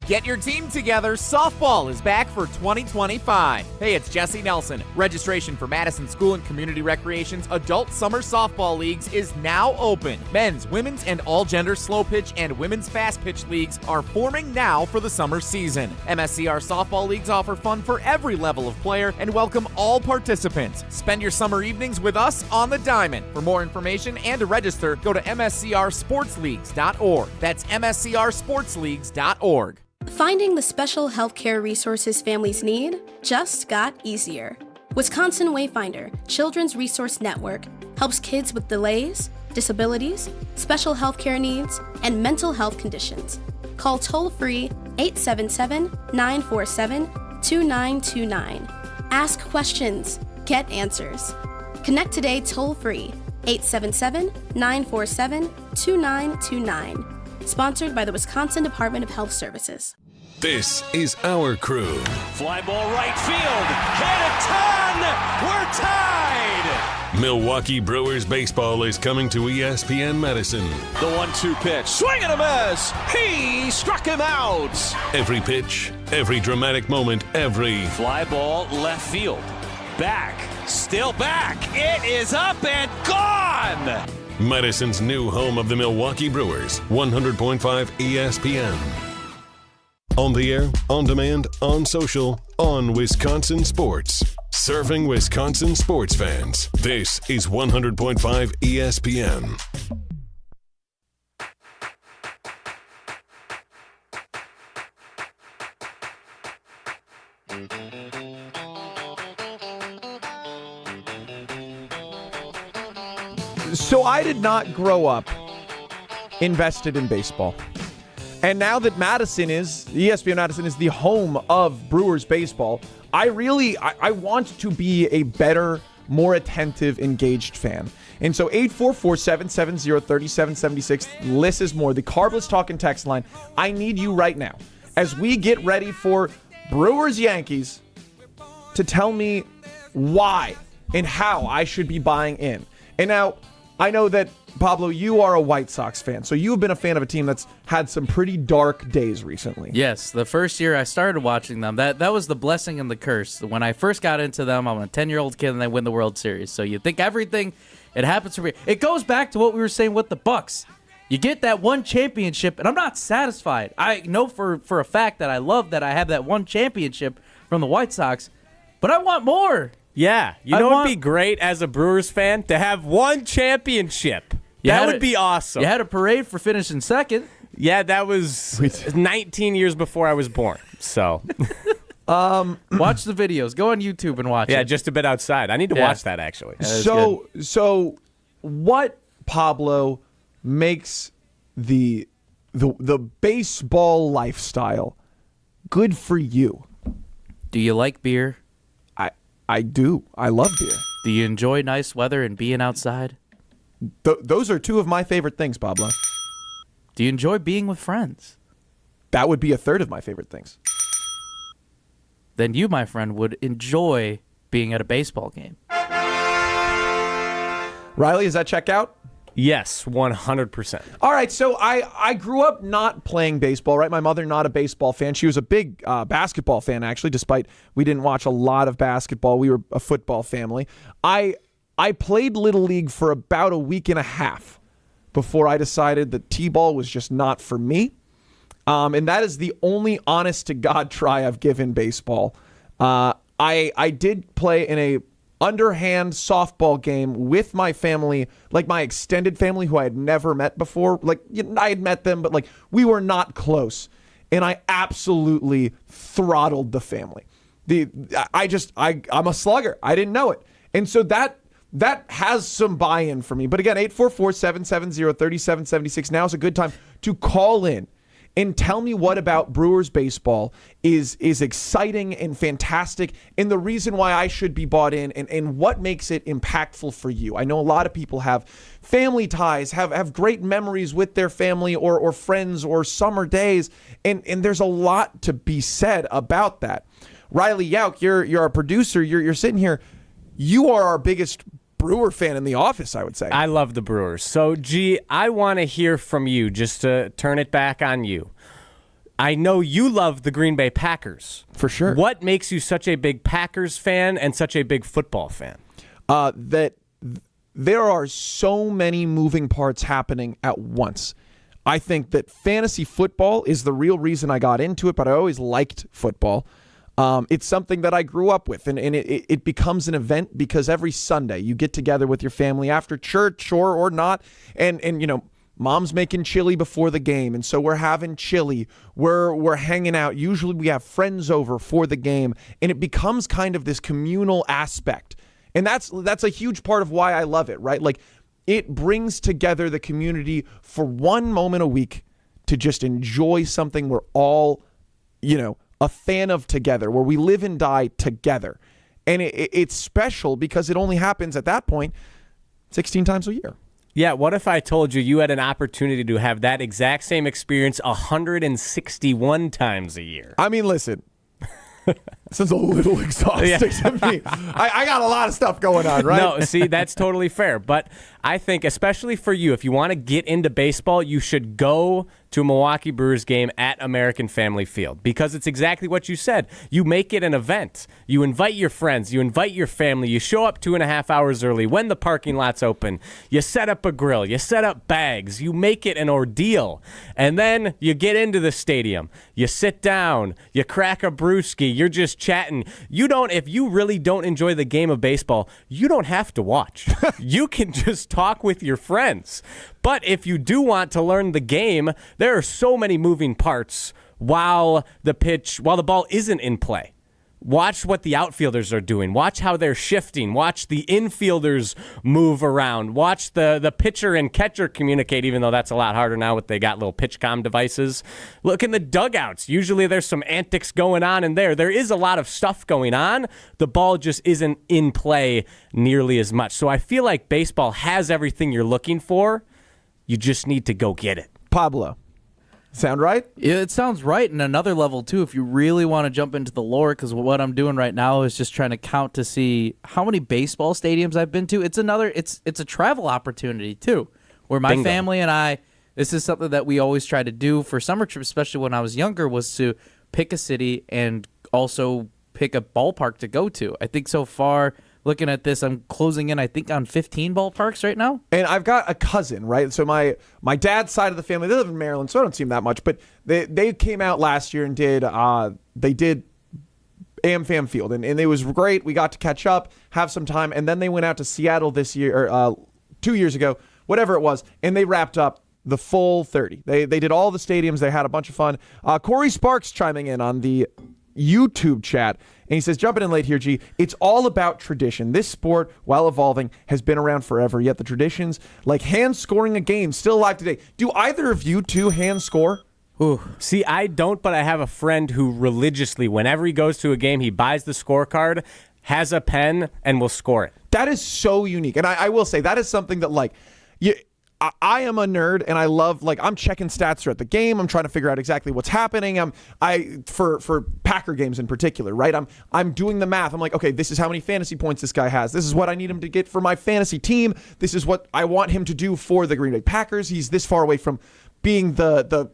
Get your team together. Softball is back for 2025. Hey, it's Jesse Nelson. Registration for Madison School and Community Recreation's Adult Summer Softball Leagues is now open. Men's, women's, and all-gender slow pitch and women's fast pitch leagues are forming now for the summer season. MSCR Softball Leagues offer fun for every level of player and welcome all participants. Spend your summer evenings with us on the diamond. For more information and to register, go to mscrsportsleagues.org. That's mscrsportsleagues.org. Finding the special healthcare resources families need just got easier. Wisconsin Wayfinder Children's Resource Network helps kids with delays, disabilities, special healthcare needs, and mental health conditions. Call toll-free 877-947-2929. Ask questions, get answers. Connect today toll-free 877-947-2929. Sponsored by the Wisconsin Department of Health Services. This is our crew. Fly ball right field. Hit a ton. We're tied. Milwaukee Brewers baseball is coming to ESPN Madison. The 1-2 pitch. Swing and a miss. He struck him out. Every pitch, every dramatic moment, every fly ball left field. Back. Still back. It is up and gone. Madison's new home of the Milwaukee Brewers, 100.5 ESPN. On the air, on demand, on social, on Wisconsin Sports. Serving Wisconsin sports fans. This is 100.5 ESPN. So I did not grow up invested in baseball. And now that ESPN Madison is the home of Brewers baseball, I want to be a better, more attentive, engaged fan. And so 844-770-3776, less is more, the Carbless Talk and Text line. I need you right now, as we get ready for Brewers-Yankees, to tell me why and how I should be buying in. And now, I know that, Pablo, you are a White Sox fan, so you've been a fan of a team that's had some pretty dark days recently. Yes, the first year I started watching them, that was the blessing and the curse. When I first got into them, I'm a 10-year-old kid and they win the World Series. So you think everything, it happens for me. It goes back to what we were saying with the Bucks. You get that one championship, and I'm not satisfied. I know for a fact that I love that I have that one championship from the White Sox, but I want more. Yeah, it'd be great as a Brewers fan to have one championship. That would be awesome. You had a parade for finishing second. Yeah, that was 19 years before I was born. So, watch the videos. Go on YouTube and watch it. Yeah, just a bit outside. I need to watch that actually. So what, Pablo, makes the baseball lifestyle good for you? Do you like beer? I do. I love beer. Do you enjoy nice weather and being outside? Those are two of my favorite things, Pablo. Do you enjoy being with friends? That would be a third of my favorite things. Then you, my friend, would enjoy being at a baseball game. Riley, does that check out? Yes, 100%. All right, so I grew up not playing baseball, right? My mother, not a baseball fan. She was a big basketball fan, actually, despite we didn't watch a lot of basketball. We were a football family. I played Little League for about a week and a half before I decided that T-ball was just not for me. And that is the only honest-to-God try I've given baseball. I did play in a underhand softball game with my family, like my extended family who I had never met before. Like, I had met them, but like we were not close. And I absolutely throttled the family. I'm a slugger. I didn't know it. And so that has some buy-in for me. But again, 844-770-3776. Now is a good time to call in and tell me what about Brewers baseball is exciting and fantastic, and the reason why I should be bought in, and what makes it impactful for you. I know a lot of people have family ties, have great memories with their family or friends or summer days, and there's a lot to be said about that. Riley Yauk, you're a producer. You're sitting here. You are our biggest Brewer fan in the office, I would say. I love the Brewers. So, G, I want to hear from you, just to turn it back on you. I know you love the Green Bay Packers. For sure. What makes you such a big Packers fan and such a big football fan? That there are so many moving parts happening at once. I think that fantasy football is the real reason I got into it, but I always liked football. It's something that I grew up with, and it becomes an event because every Sunday you get together with your family after church or not, and you know, mom's making chili before the game, and so we're having chili. We're hanging out. Usually we have friends over for the game, and it becomes kind of this communal aspect. And that's a huge part of why I love it, right? Like, it brings together the community for one moment a week to just enjoy something we're all, you know, a fan of together, where we live and die together. And it's special because it only happens at that point 16 times a year. Yeah, what if I told you you had an opportunity to have that exact same experience 161 times a year? I mean, listen, this is a little exhausting to me. I got a lot of stuff going on, right? No, see, that's totally fair. But I think, especially for you, if you want to get into baseball, you should go to a Milwaukee Brewers game at American Family Field, because it's exactly what you said. You make it an event. You invite your friends. You invite your family. You show up 2.5 hours early when the parking lot's open. You set up a grill. You set up bags. You make it an ordeal. And then you get into the stadium. You sit down. You crack a brewski. You're just chatting. If you really don't enjoy the game of baseball, you don't have to watch. You can just talk with your friends. But if you do want to learn the game, there are so many moving parts while the ball isn't in play. Watch what the outfielders are doing. Watch how they're shifting. Watch the infielders move around. Watch the pitcher and catcher communicate, even though that's a lot harder now with they got little pitch-com devices. Look in the dugouts. Usually there's some antics going on in there. There is a lot of stuff going on. The ball just isn't in play nearly as much. So I feel like baseball has everything you're looking for. You just need to go get it. Pablo. Sound right? Yeah, it sounds right. And another level, too, if you really want to jump into the lore, because what I'm doing right now is just trying to count to see how many baseball stadiums I've been to. It's a travel opportunity, too, where my family and I, this is something that we always try to do for summer trips, especially when I was younger, was to pick a city and also pick a ballpark to go to. I think so far, looking at this, I'm closing in, I think, on 15 ballparks right now. And I've got a cousin, right? So my dad's side of the family, they live in Maryland, so I don't see them that much. But they came out last year and did AmFam Field, and it was great. We got to catch up, have some time, and then they went out to Seattle this year, or 2 years ago, whatever it was, and they wrapped up the full 30. They did all the stadiums. They had a bunch of fun. Corey Sparks chiming in on the YouTube chat, and he says, jumping in late here, G, it's all about tradition. This sport, while evolving, has been around forever, yet the traditions, like hand scoring a game, still alive today. Do either of you two hand score? Ooh. See, I don't, but I have a friend who religiously, whenever he goes to a game, he buys the scorecard, has a pen, and will score it. That is so unique. And I will say, that is something that, like, I am a nerd, and I love, like, I'm checking stats throughout the game. I'm trying to figure out exactly what's happening. For Packer games in particular, right? I'm doing the math. I'm like, okay, this is how many fantasy points this guy has. This is what I need him to get for my fantasy team. This is what I want him to do for the Green Bay Packers. He's this far away from being the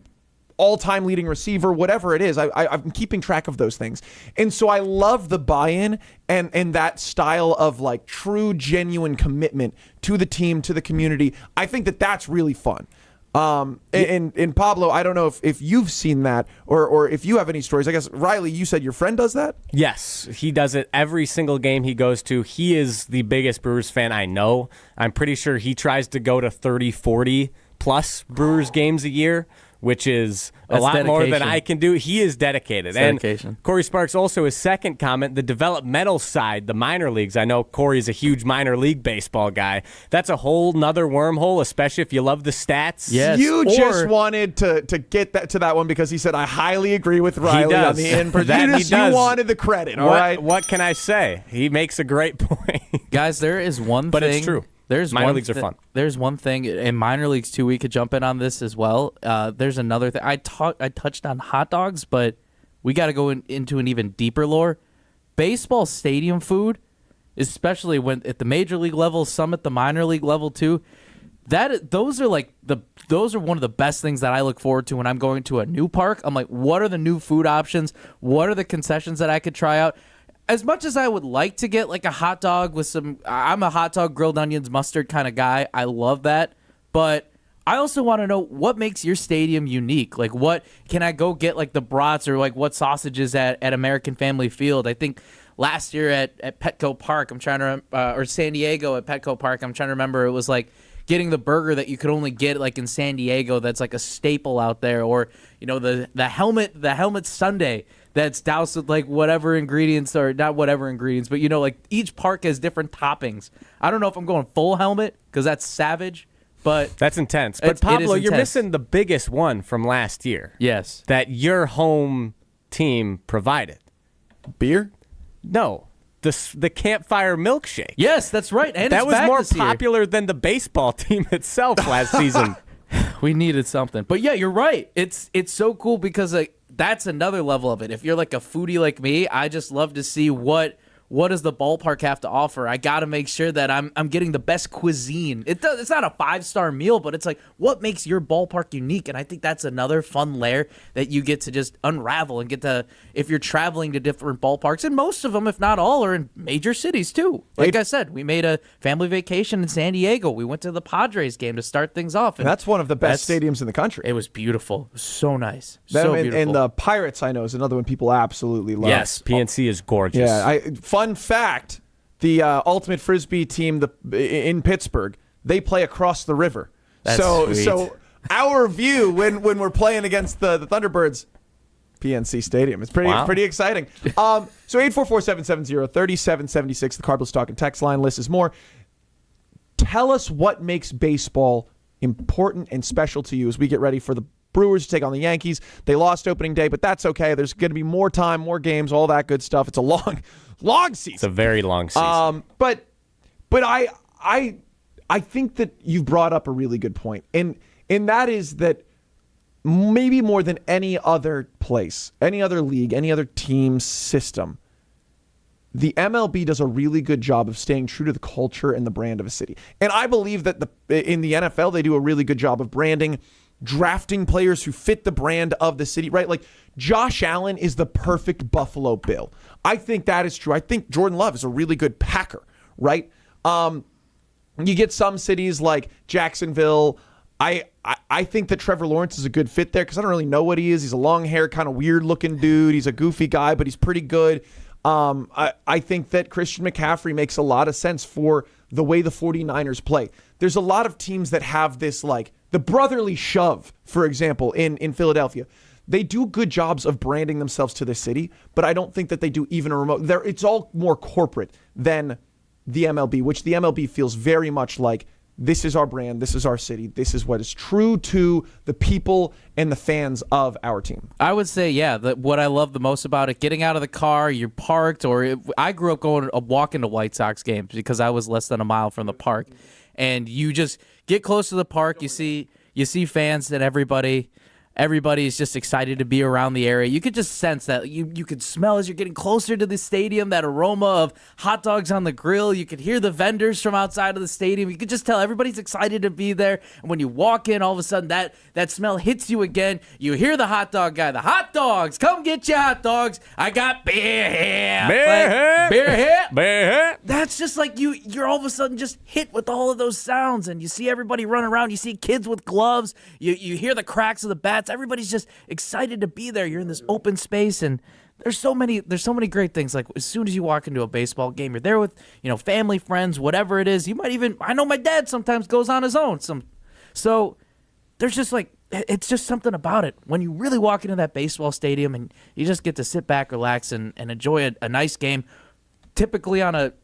all-time leading receiver, whatever it is. I'm keeping track of those things. And so I love the buy-in and that style of, like, true, genuine commitment to the team, to the community. I think that that's really fun. And Pablo, I don't know if you've seen that or if you have any stories. I guess, Riley, you said your friend does that? Yes, he does it every single game he goes to. He is the biggest Brewers fan I know. I'm pretty sure he tries to go to 30, 40 plus Brewers games a year, which is a lot more than I can do. He is dedicated. And Corey Sparks also, his second comment, the developmental side, the minor leagues. I know Corey's a huge minor league baseball guy. That's a whole nother wormhole, especially if you love the stats. Yes. You just wanted to get to that one because he said, I highly agree with Riley on the in-person. You wanted the credit, all right? What can I say? He makes a great point. Guys, there is one thing. But it's true. Minor leagues are fun. There's one thing in minor leagues too. We could jump in on this as well. There's another thing. I touched on hot dogs, but we got to go into an even deeper lore. Baseball stadium food, especially when at the major league level, some at the minor league level too. those are one of the best things that I look forward to when I'm going to a new park. I'm like, what are the new food options? What are the concessions that I could try out? As much as I would like to get like a hot dog with I'm a hot dog, grilled onions, mustard kind of guy. I love that. But I also want to know what makes your stadium unique. Like, what can I go get, like the brats or like what sausages at American Family Field? I think last year at Petco Park, or San Diego at Petco Park, I'm trying to remember, it was like getting the burger that you could only get like in San Diego. That's like a staple out there, or the helmet sundae that's doused with like whatever ingredients, or not whatever ingredients, but like each park has different toppings. I don't know if I'm going full helmet because that's savage, but that's intense. But Pablo, you're missing the biggest one from last year. Yes, that your home team provided. Beer? No. The campfire milkshake. Yes, that's right. And that it's was back more this year. popular than the baseball team itself last season. We needed something. But yeah, you're right. It's so cool because that's another level of it. If you're like a foodie like me, I just love to see what does the ballpark have to offer. I got to make sure that I'm getting the best cuisine. It's not a 5-star meal, but it's like, what makes your ballpark unique? And I think that's another fun layer that you get to just unravel and get to, if you're traveling to different ballparks, and most of them, if not all, are in major cities too. Like I said, we made a family vacation in San Diego. We went to the Padres game to start things off. And that's one of the best stadiums in the country. It was beautiful. It was so nice. So beautiful. And the Pirates, I know, is another one people absolutely love. Yes, PNC is gorgeous. Yeah, fun fact, the Ultimate Frisbee team in Pittsburgh, they play across the river. That's so sweet. So our view when we're playing against the Thunderbirds, PNC Stadium. It's pretty exciting. So 844-770-3776, the Cardinals Talk and Text line. List is more. Tell us what makes baseball important and special to you as we get ready for the Brewers to take on the Yankees. They lost opening day, but that's okay. There's going to be more time, more games, all that good stuff. It's a long season. It's a very long season. But I think that you've brought up a really good point, and that is that maybe more than any other place, any other league, any other team system, the MLB does a really good job of staying true to the culture and the brand of a city. And I believe that in the NFL, they do a really good job of branding, drafting players who fit the brand of the city, right? Like Josh Allen is the perfect Buffalo Bill. I think that is true. I think Jordan Love is a really good Packer, right? You get some cities like Jacksonville. I think that Trevor Lawrence is a good fit there because I don't really know what he is. He's a long hair, kind of weird looking dude. He's a goofy guy, but he's pretty good. I think that Christian McCaffrey makes a lot of sense for the way the 49ers play. There's a lot of teams that have this, like the brotherly shove, for example, in Philadelphia. They do good jobs of branding themselves to the city, but I don't think that they do even a remote. It's all more corporate than the MLB, which the MLB feels very much like this is our brand, this is our city, this is what is true to the people and the fans of our team. I would say, yeah, what I love the most about it, getting out of the car, you're parked, I grew up walking to White Sox games because I was less than a mile from the park, and you just get close to the park, you see fans and everybody's just excited to be around the area. You could just sense that. You could smell as you're getting closer to the stadium, that aroma of hot dogs on the grill. You could hear the vendors from outside of the stadium. You could just tell everybody's excited to be there. And when you walk in, all of a sudden that smell hits you again. You hear the hot dog guy, the hot dogs, come get your hot dogs. I got beer here. Beer here. That's just like you're all of a sudden just hit with all of those sounds, and you see everybody run around. You see kids with gloves. You hear the cracks of the bats. Everybody's just excited to be there. You're in this open space, and there's so many great things. Like as soon as you walk into a baseball game, you're there with family, friends, whatever it is. You might even, I know my dad sometimes goes on his own. So there's just like, it's just something about it when you really walk into that baseball stadium and you just get to sit back, relax, and enjoy a nice game. Typically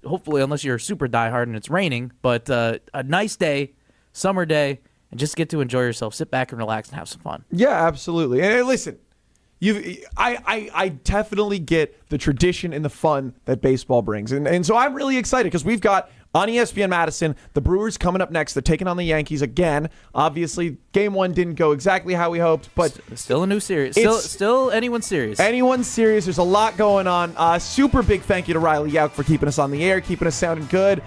hopefully, unless you're super diehard and it's raining, but a nice day, summer day. And just get to enjoy yourself, sit back and relax and have some fun. Yeah, absolutely. And listen, I definitely get the tradition and the fun that baseball brings. And so I'm really excited because we've got on ESPN Madison. The Brewers coming up next. They're taking on the Yankees again. Obviously, game one didn't go exactly how we hoped, but still a new series. Still anyone's series. Anyone's series. There's a lot going on. Super big thank you to Riley Yauk for keeping us on the air, keeping us sounding good.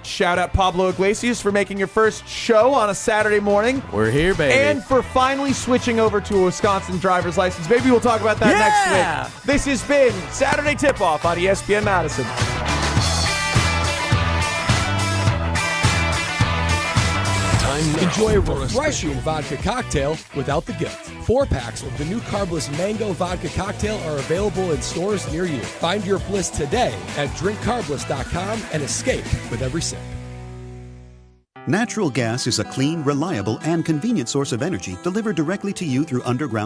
Shout out Pablo Iglesias for making your first show on a Saturday morning. We're here, baby. And for finally switching over to a Wisconsin driver's license. Maybe we'll talk about that next week. This has been Saturday Tip-Off on ESPN Madison. Enjoy a refreshing vodka cocktail without the guilt. 4-packs of the new carbless mango vodka cocktail are available in stores near you. Find your bliss today at drinkcarbless.com and escape with every sip. Natural gas is a clean, reliable, and convenient source of energy delivered directly to you through underground